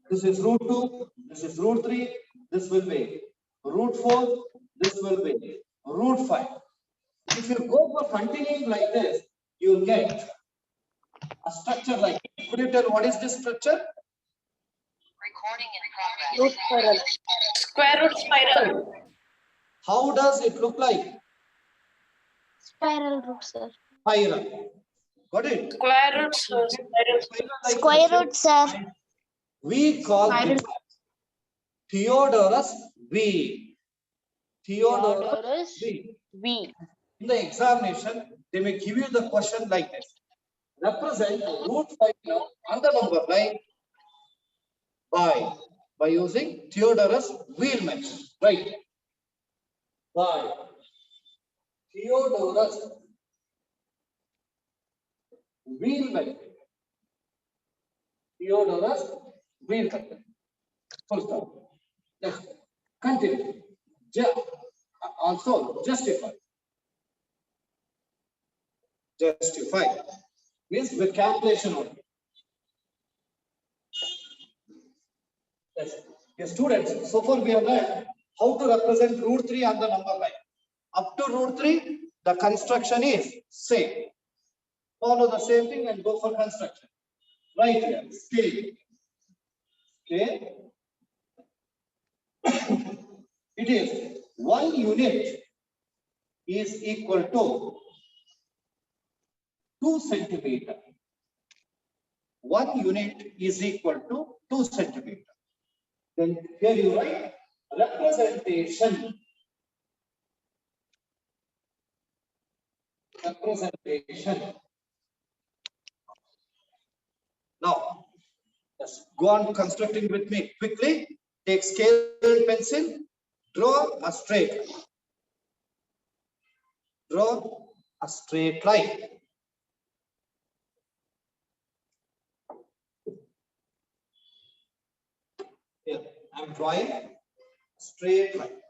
This is root 2, this is root 3, this will be root 4, this will be root 5. If you go for continuing like this, you will get a structure like this. Could you tell what is this structure? Root spiral. Square root spiral. How does it look like? Spiral root, sir. Spiral. Got it? Square root spiral. Square root, sir. We call it Theodorus V. Theodorus Theodorus V. V. In the examination, they may give you the question like this. Represent root 5 now on the number line by using Theodorus wheel method. Right. By Theodorus wheel method. Theodorus wheel method. Full stop. Next. Continue. Also justify. Justify means with calculation only. Yes. Yes, students, so far we have learned how to represent root 3 on the number line. Up to root 3, the construction is same. Follow the same thing and go for construction. Right here, scale. Okay. It is 1 unit is equal to 2 centimeter. 1 unit is equal to 2 centimeter. Then here you write representation. Representation. Now, let's go on constructing with me quickly. Take scale and pencil. Draw a straight line. Draw a straight line. Here, I'm drawing a straight line.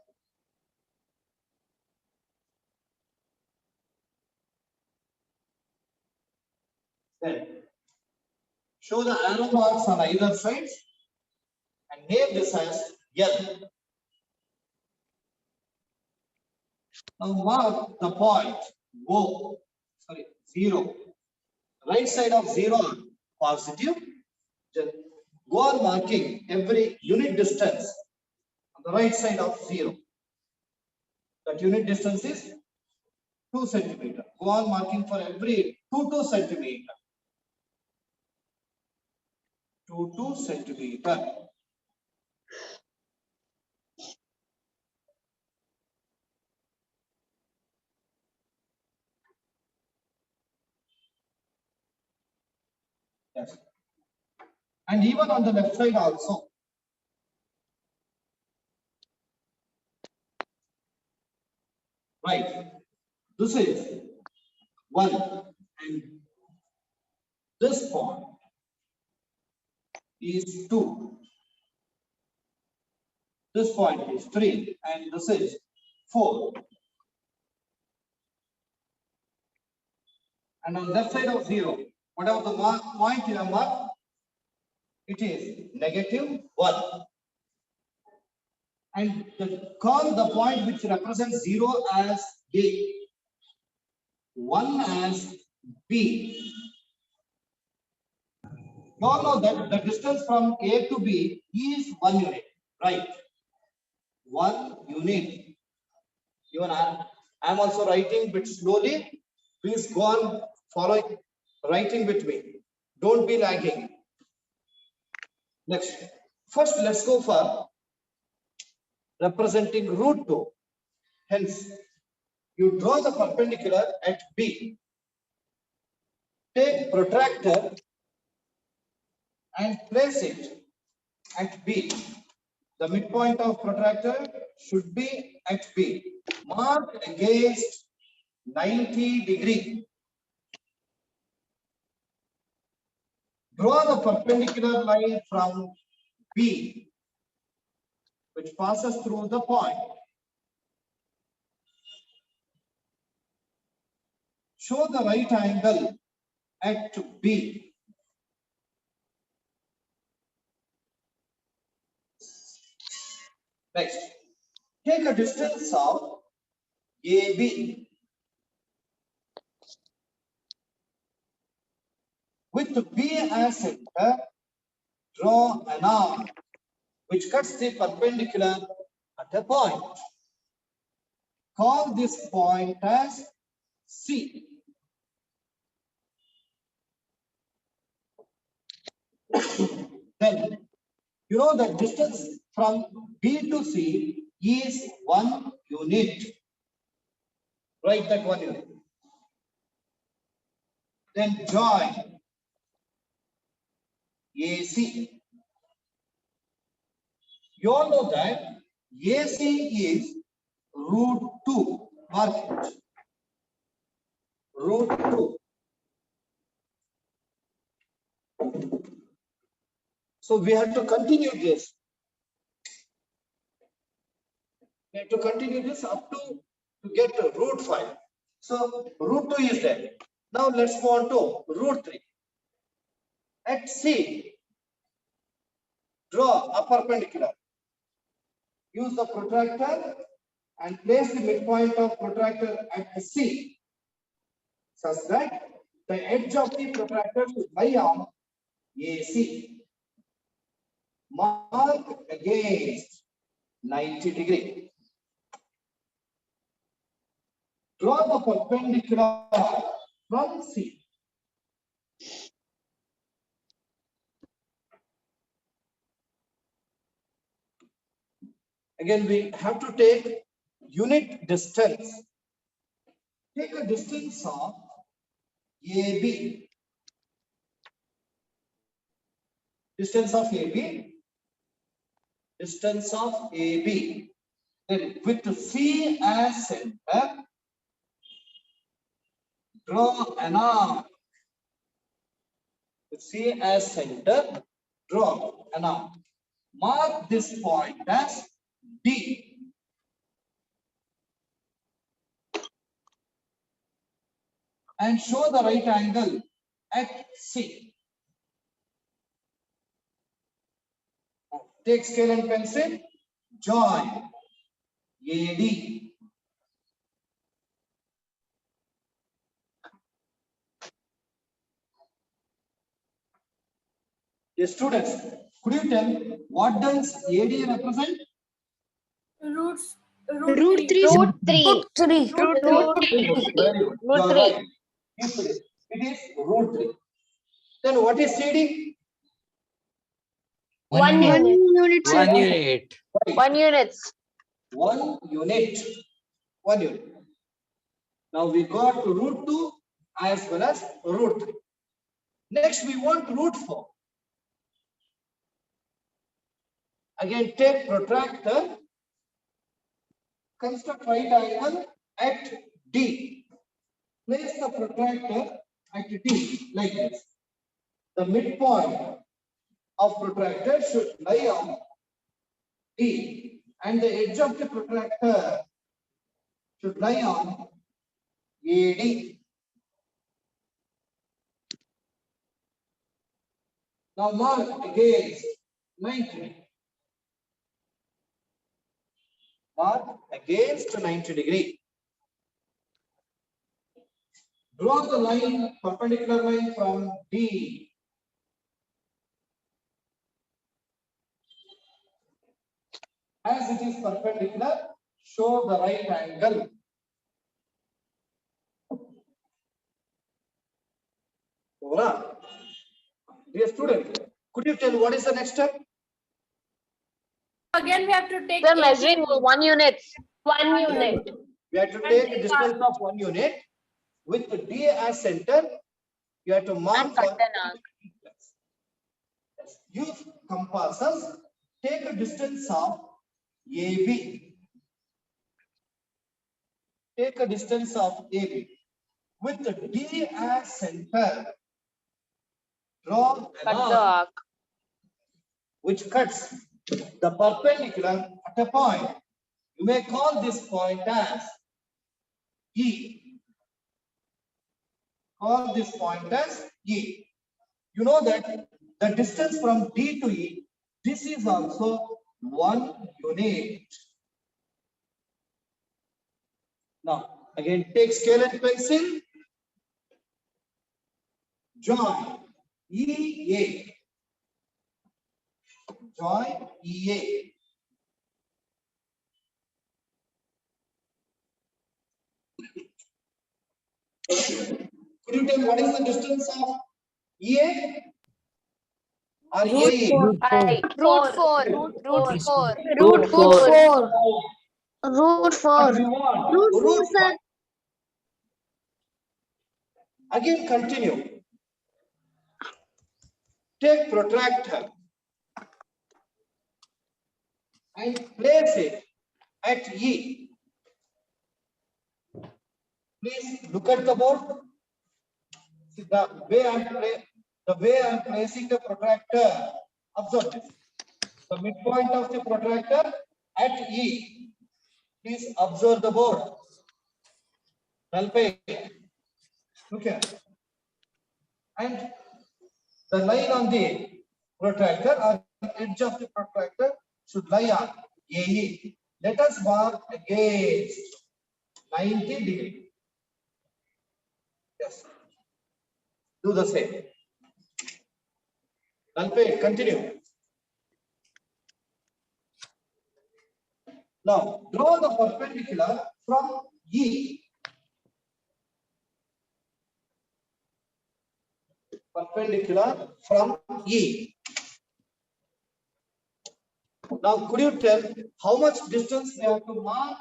Then show the arrow marks on either sides and name this as L. Now mark the point O, 0. Right side of 0 positive. Then go on marking every unit distance on the right side of 0. That unit distance is 2 centimeter. Go on marking for every 2 centimeter. 2 centimeter. Yes. And even on the left side also. Right. This is 1 and this point is 2. This point is 3 and this is 4. And on left side of 0, whatever the point you have marked, it is -1. And call the point which represents 0 as A, 1 as B. You all know that the distance from A to B is 1 unit, right? 1 unit. Even I'm also writing bit slowly. Please go on following, writing with me. Don't be lagging. Next, first let's go for representing root 2. Hence, you draw the perpendicular at B. Take protractor and place it at B. The midpoint of protractor should be at B. Mark against 90 degree. Draw the perpendicular line from B, which passes through the point. Show the right angle at B. Next, take a distance of AB. With B as center, draw an arc which cuts the perpendicular at a point. Call this point as C. Then, you know the distance from B to C is 1 unit. Write that 1 unit. Then join AC. You all know that AC is √2. Mark it. √2. So we have to continue this. We have to continue this up to get to √5. So √2 is there. Now let's go on to √3. At C, draw a perpendicular. Use the protractor and place the midpoint of protractor at C, such that the edge of the protractor should lie on AC. mark against 90 degree. Draw the perpendicular from C. Again, we have to take unit distance. Take a distance of AB. Distance of AB. Distance of AB. Then with C as center, draw an arc. With C as center, draw an arc. Mark this point as D. And show the right angle at C. Take scale and pencil, join AD. Yes, students, could you tell what does AD represent? Root Root 3. Root 3. Very good. Root You are 3. right. Yes, it is root 3. Then what is CD? One unit. Unit. 1 unit. 1 units. 1 unit. 1 unit. Now we got root 2 as well as root 3. Next we want root 4. Again take protractor, construct right angle at D. Place the protractor at D like this. The midpoint of protractor should lie on D and the edge of the protractor should lie on AD. Now mark against 90. Mark against 90 degree. Draw the line, perpendicular line from D. As it is perpendicular, show the right angle. Over. Dear student, could you tell what is the next step? Again, we have to take. Sir, measuring 1 unit. 1 unit. We have to take a distance of 1 unit with the D as center. You have to mark And cut for an arc. use compasses. Take a distance of AB. Take a distance of AB with the D as center. Draw an Cut the arc arc. which cuts the perpendicular at a point. You may call this point as E. Call this point as E. You know that the distance from D to E, this is also 1 unit. Now, again, take scale and pencil. Join EA. Join EA. Could you tell what is the distance of EA? Or EA? Root 4. Root 4. Root 4. Root 4. What do you want? Root 4, sir. Again, continue. Take protractor and place it at E. Please look at the board. See the way I am placing the protractor. Observe this. The midpoint of the protractor at E. Please observe the board. Well paid. Look here. And the line on the protractor or the edge of the protractor should lie on AE. Let us mark against 90 degree. Yes. Do the same. Well paid. Continue. Now draw the perpendicular from E. Perpendicular from E. Now could you tell how much distance we have to mark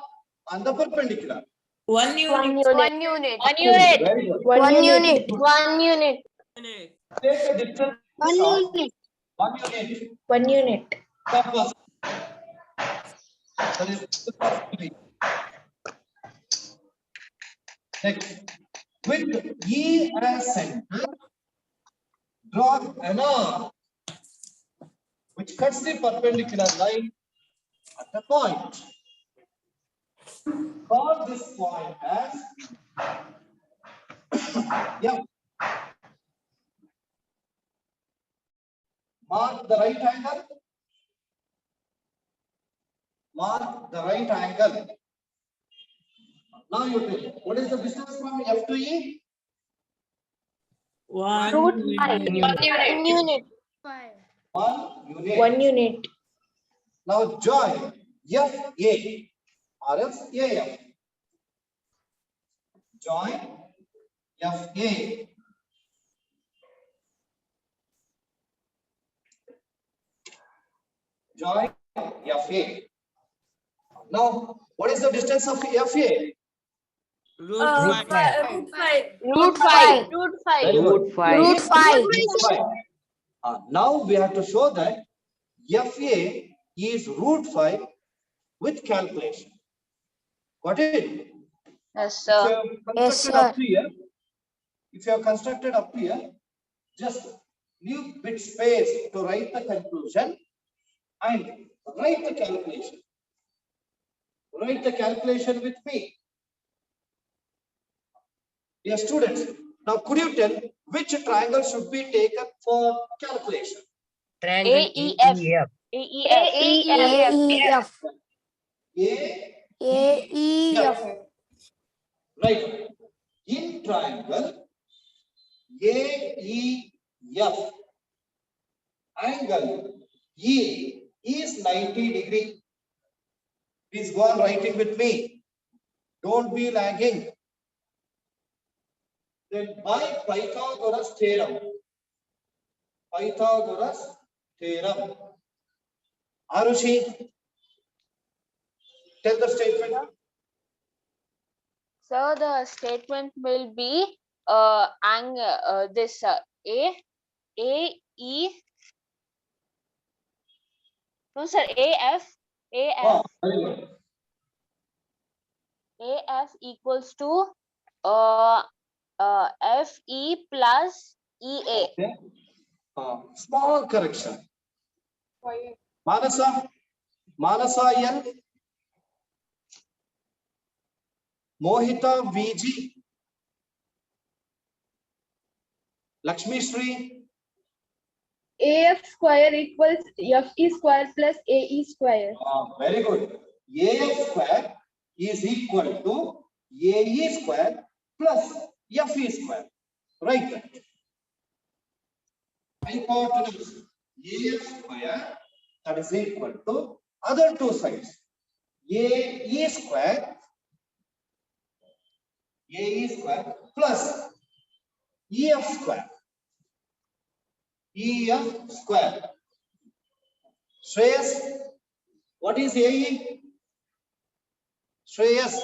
on the perpendicular? 1 unit. One unit. One unit. Very good. One unit. One unit. Take a distance One of unit. 1 unit. 1 unit. That was. That is the first degree. Next, with E as center, draw an arc which cuts the perpendicular line at the point. Call this point as F. Mark the right angle. Mark the right angle. Now you tell, what is the distance from F to E? Root 5. One unit. 1 unit. 1 unit. Now join FA or else AF. Join FA. Join FA. Now, what is the distance of FA? Root 5. Root 5. Root 5. Root 5. Very good. Root 5. Root 5. Fine. Now we have to show that FA is root 5 with calculation. Got it? Yes, If you sir. have Yes, constructed sir. up here, if you have constructed up here, just leave bit space to write the conclusion and write the calculation. Write the calculation with me. Dear students, now could you tell which triangle should be taken for calculation? Triangle AEF. AEF. AEF. AEF. A, AEF. right. In triangle AEF, angle E is 90 degree. Please go on writing with me. Don't be lagging. Then by Pythagoras theorem. Pythagoras theorem. Arushi, tell the statement. So the statement will be this E. No sir, AF Oh, very good. AF equals to FE plus EA. Okay. Small correction. Manasa N. Mohita VG. Lakshmi Sri. AF square equals FE square plus AE square. Very good. AF square is equal to AE square plus FE square. Right. Hypotenuse AF square, that is equal to other two sides. AE square plus EF square. EF square. Shreyas, what is AE? Shreyas.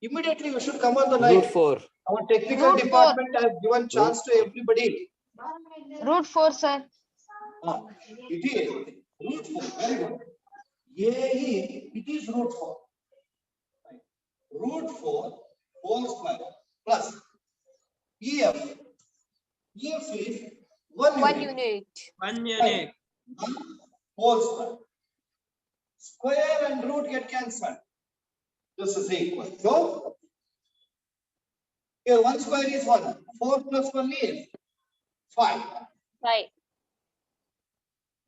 Immediately you should come on the line. Root 4. Our technical Root department has given chance to everybody. Root 4, sir. It is root 4. Very good. AE, it is root 4. Root 4 whole square plus EF. EF is 1 unit. 1 unit. Whole square. Square and root get cancelled. This is equal to, here 1 square is 1. 4 plus 1 is 5. Right.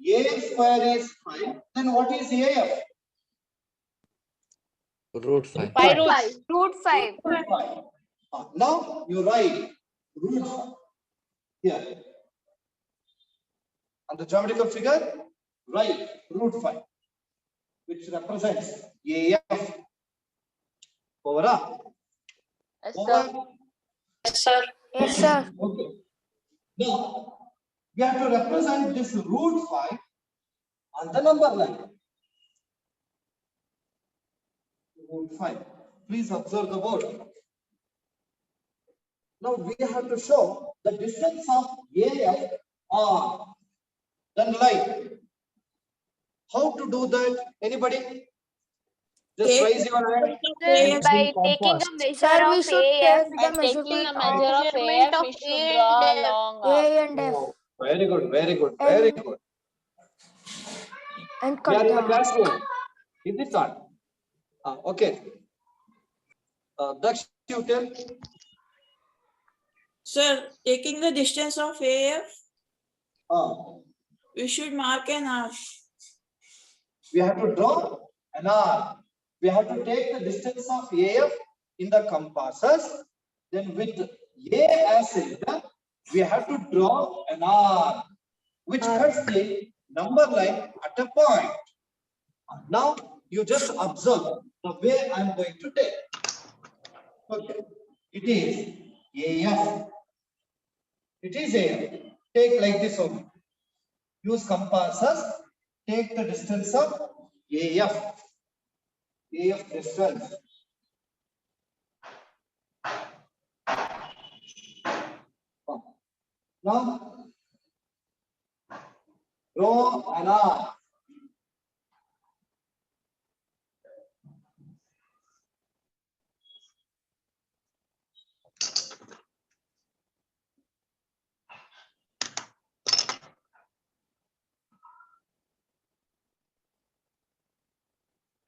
AF square is 5. Then what is AF? Root 5. Pi roots. Root 5. 5. Now you write root 5. Here. On the geometrical figure, write root 5. which represents AF. Over. Yes, Over. sir. Yes, sir. Okay. Now, we have to represent this root 5 on the number line. Root 5. Please observe the board. Now we have to show the distance of AF on the line. How to do that? Anybody? Just raise your hand. Sir, by taking a measure of AF with By the taking a measurement measure of measurement AF, of we should A draw and a F. long A arc. and F Oh, very good, very good, very And- good. and We cut are in the the classroom. Is it not? Okay. Daksh, you tell. Sir, taking the distance of AF, we should mark an arc. We have to draw an arc. We have to take the distance of AF in the compasses. Then with A as center, we have to draw an arc which cuts the number line at a point. Now you just observe the way I am going to take. Okay, it is AF. It is AF. Take like this only. Use compasses. Take the distance of AF. AF distance. Now, draw an arc.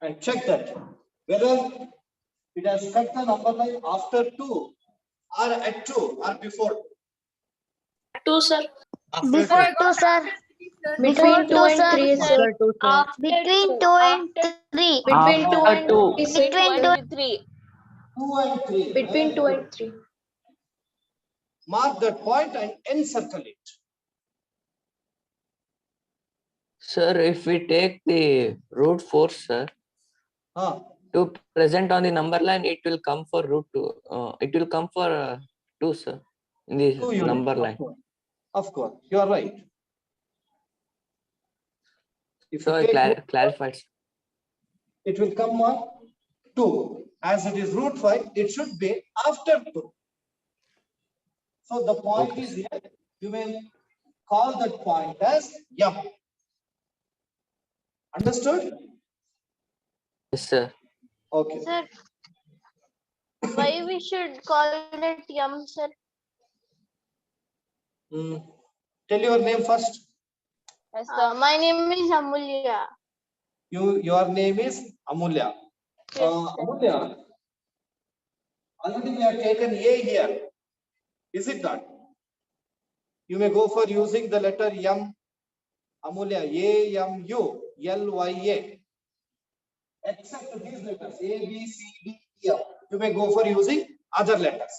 And check that whether it has cut the number line after 2 or at 2 or before. 2, sir. before 2, sir. Before 2, sir. After 2, sir. Between 2 and 3. After 2. Between 2 and 3. 2 and 3. Between 2 and 3. Mark that point and encircle it. Sir, if we take the root 4, sir, to present on the number line, it will come for root 2. It will come for 2, sir, in the 2 units, number of line. course. Of course, you are right. If So you I take clarified. it will come on 2. As it is root 5, it should be after 2. So the point Okay. is here. You may call that point as M. Understood? Yes, sir. Okay. Sir, why we should call it yum, sir? Tell your name first. Yes, sir. My name is Amulya. Your name is Amulya. Amulya, already we have taken A here. Is it not? You may go for using the letter M. Amulya, AMULYA. Except these letters A, B, C, D, E, F. You may go for using other letters.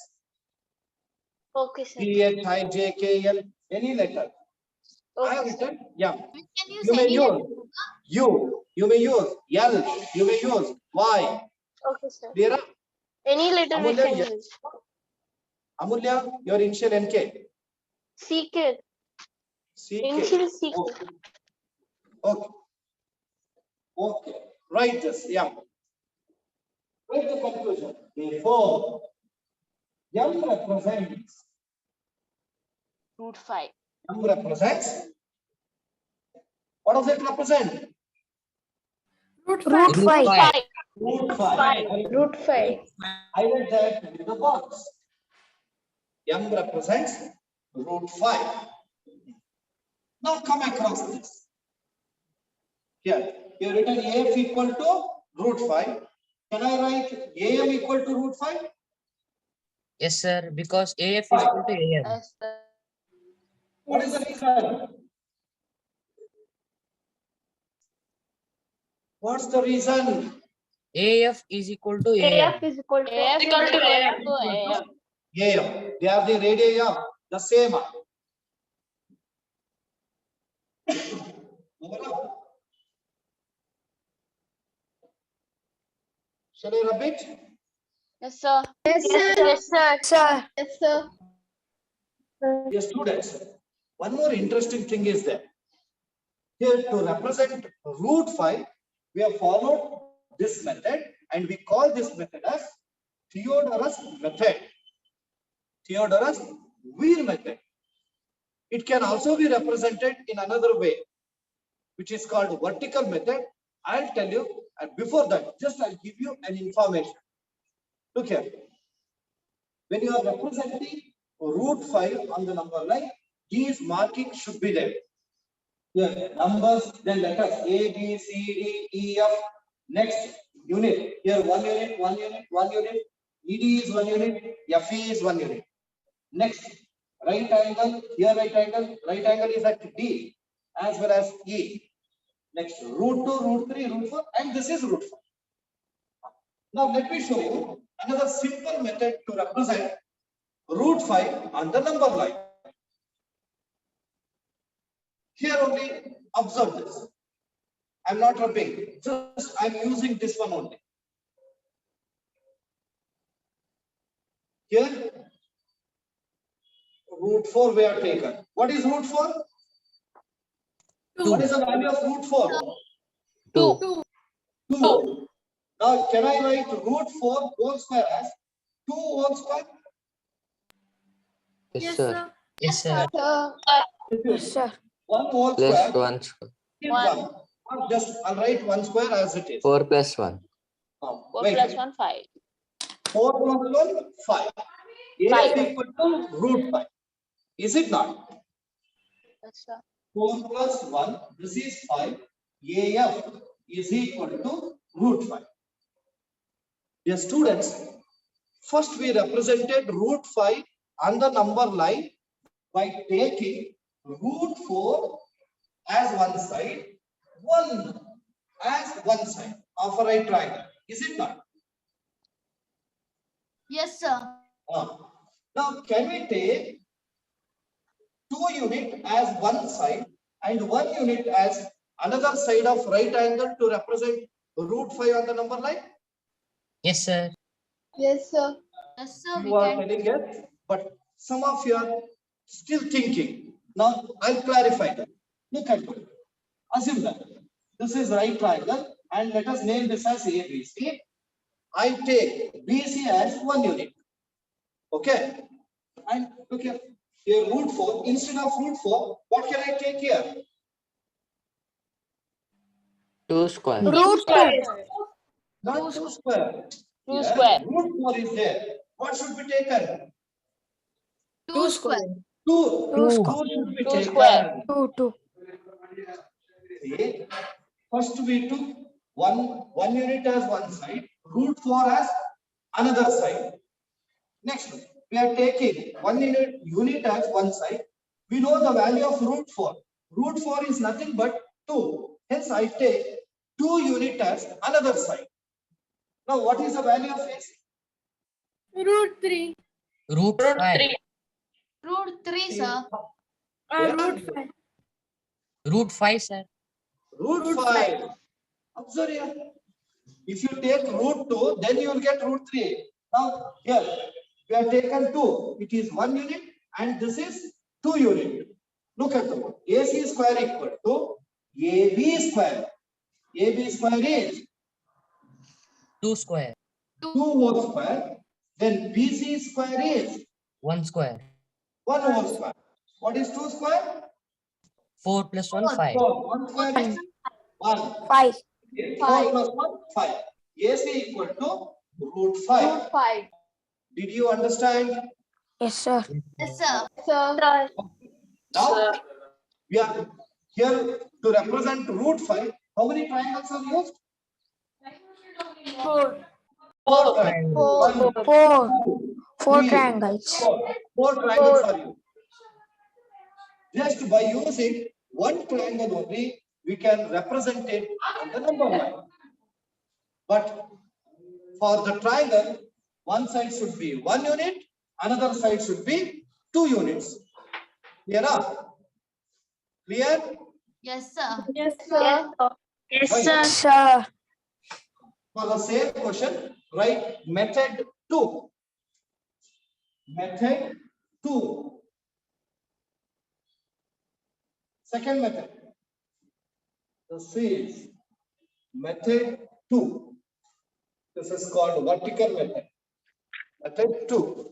Okay, sir. P, H, I, J, K, L, any letter. I have Okay, sir. written M. Can You may use U. You may use L. You may use Y. Okay, sir. Clear? Any letter we Amulya, can yes. use. Amulya, your initial NK. CK. CK. Initial CK. Okay. Okay. Okay. Write this. Yeah. Write the conclusion. Therefore, M represents. Root 5. M represents. What does it represent? Root Root 5. 5. 5. Root 5. Root 5. Highlight that with the box. M represents root 5. Now come across this. Here, you have written AF equal to root 5. Can I write AM equal to root 5? Yes, sir. Because AF is equal to AM. Yes, sir. What is the reason? What's the reason? AF is equal to AM. AF is equal to AF is equal to AM. AM. They are the radii of the same. Shall I rub it? Yes, sir. Yes, sir. Yes, sir. Sir. Yes, sir. Yes, students. One more interesting thing is that here to represent root 5, we have followed this method and we call this method as Theodorus method. Theodorus Wheel method. It can also be represented in another way, which is called vertical method. I'll tell you, and before that, just I'll give you an information. Look here. When you are representing root 5 on the number line, these markings should be there. Here, numbers, then letters A, B, C, D, E, F. Next, unit. Here, 1 unit, 1 unit, 1 unit. ED is 1 unit, FE is 1 unit. Next, right angle, here right angle is at D as well as E. Next, root 2, root 3, root 4, and this is root 4. Now, let me show you another simple method to represent root 5 on the number line. Here only, observe this. I'm not rubbing, just I'm using this one only. Here, root 4 we have taken. What is root 4? What is the value of root 4? 2. 2. Now, can I write root 4 whole square as 2 whole square? Yes, sir. Yes, sir. Yes, sir. 1 whole Plus square 1 square. is 1. Or just I'll write 1 square as it is. 4 plus 1. 4 Wait. plus 1, 5. 4 plus 1, 5. A Five. is equal to root 5. Is it not? Yes, sir. 4 plus 1, this is 5. AF is equal to root 5. Dear students, first we represented root 5 on the number line by taking root 4 as one side, 1 as one side of a right triangle. Is it not? Yes, sir. Now, can we take 2 unit as one side and 1 unit as another side of right angle to represent root 5 on the number line? Yes, sir. Yes, sir. Yes, sir. You are telling yes, but some of you are still thinking. Now, I'll clarify that. Look at it. Assume that this is right triangle and let us name this as ABC. I take BC as 1 unit. Okay. And look here. Here root 4, instead of root 4, what can I take here? 2 square. Root 2. Not 2 square. 2 Here, square. Root 4 is there. What should be taken? 2 square. 2. Two Should be 2 taken. square. 2. See, first we took one unit as one side, root 4 as another side. Next, we are taking 1 unit as one side. We know the value of root 4. Root 4 is nothing but 2. Hence, I take 2 unit as another side. Now, what is the value of AC? Root 3. Root 5. Root 3, sir. Yeah. Root 5. Root 5, sir. Root 5. Observe here. If you take root 2, then you will get root 3. Now, here, we have taken 2. It is 1 unit and this is 2 unit. Look at the one. AC square equal to AB square. AB square is 2 square. 2 whole square. Then BC square is 1 square. 1 whole square. What is 2 square? 4 plus 1, 5. 4. 1 square is 1. 5. 4 plus 1, 5. AC equal to root 5. 5. Did you understand? Yes, sir. Yes, sir. Sir. Now, we are here to represent root 5. How many triangles are used? 4. 4 triangles. Triangle. 4. 4 Three, triangles. 4 triangles are used. Just by using one triangle only, we can represent it on the number line. But for the triangle, one side should be 1 unit, another side should be 2 units. Clear? Clear? Yes, sir. Yes, sir. Yes, sir. Sir. For the same question, write method 2. Method 2. Second method. This is method 2. This is called vertical method. Method 2.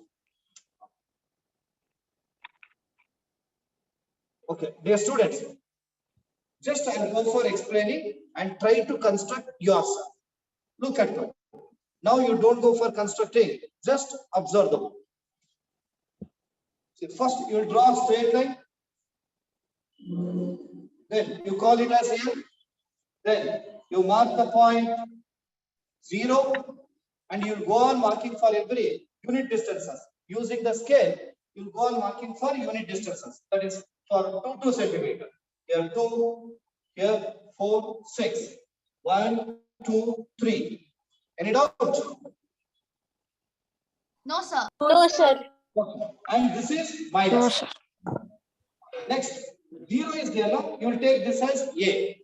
Okay, dear students, just I'll go for explaining and try to construct yourself. Look at them. Now you don't go for constructing, just observe them. See, first you will draw a straight line. Then you call it as here. Then you mark the point 0 and you'll go on marking for every unit distances. Using the scale, you'll go on marking for unit distances. That is for 2 centimeter. Here 2, here 4, 6. 1, 2, 3. Any doubt? No, sir. No, sir. And this is minus. Next, 0 is there now. You will take this as A.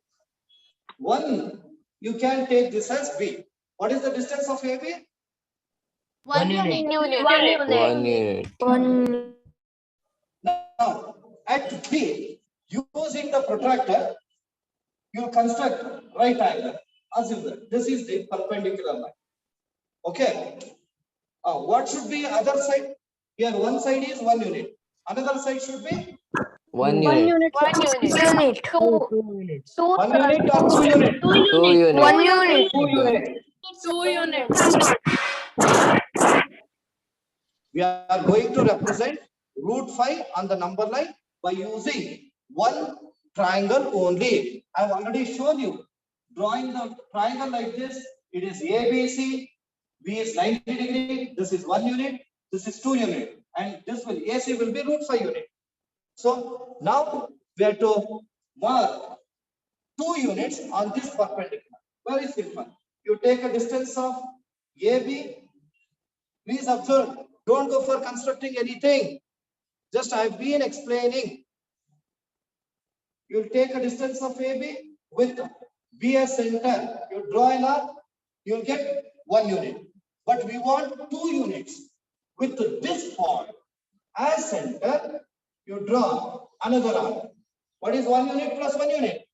1, you can take this as B. What is the distance of AB? One unit. One unit. Now, at B, using the protractor, you will construct right angle. Assume that this is the perpendicular line. Okay. What should be other side? Here, one side is 1 unit. Another side should be 1 unit. 1 unit or 2 units? 2 unit. 1 unit. 2 units. 2 units. We are going to represent root 5 on the number line by using one triangle only. I have already shown you. Drawing the triangle like this, it is ABC, B is 90 degree, this is 1 unit, this is 2 unit, and this will AC will be root 5 unit. So now we have to mark 2 units on this perpendicular. Very simple. You take a distance of AB. Please observe, don't go for constructing anything. Just I have been explaining. You'll take a distance of AB with B as center. You draw an arc, you'll get 1 unit. But we want 2 units. With this point as center, you draw another arc. What is 1 unit plus 1 unit?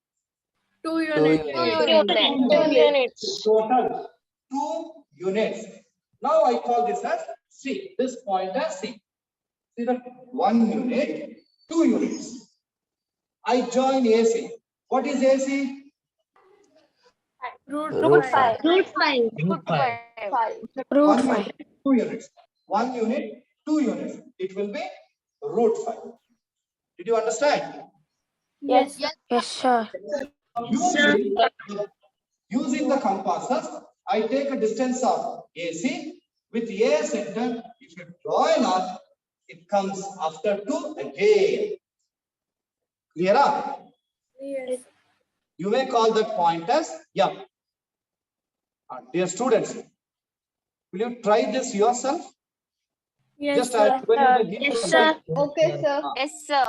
2 units. 2 units. Total 2 units. Now I call this as C. This point as C. See that 1 unit, 2 units. I join AC. What is AC? Root 5. Root 5. Root 5. 1 unit, 2 units. 1 unit, 2 units. It will be root 5. Did you understand? Yes. Yes, sir. Using the compasses, I take a distance of AC with A center. If you draw an arc, it comes after 2 again. Clear up? Yes. You may call that point as M. Dear students, will you try this yourself? Yes, Just sir. as when you Yes, sir. Okay, sir. Yes, sir.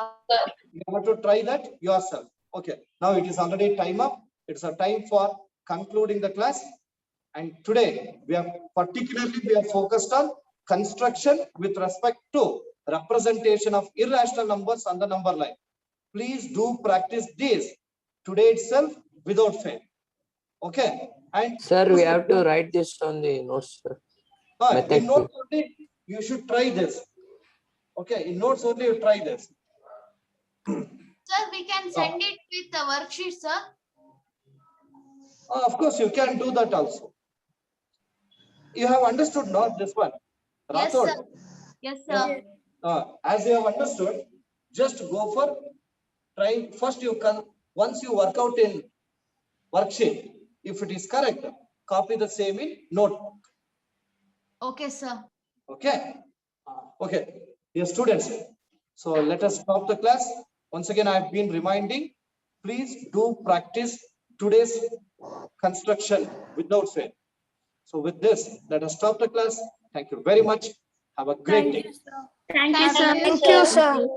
You have to try that yourself. Okay. Now it is already time up. It's a time for concluding the class. And today we are focused on construction with respect to representation of irrational numbers on the number line. Please do practice this today itself without fail. Okay. And Sir, we have to write this on the notes, sir. Method in notes only, you should try this. Okay. In notes only, you try this. Sir, we can send it with the worksheet, sir. Of course, you can do that also. You have understood not this one. Yes, Rathod, sir. Yes, sir. as you have understood, just go for try. First, you can once you work out in worksheet. If it is correct, copy the same in notebook. Okay, sir. Okay. Okay. Dear students, so let us stop the class. Once again, I have been reminding, please do practice today's construction without fail. So with this, let us stop the class. Thank you very much. Have a great day. Thank you, sir. Thank you, sir. Thank you, sir.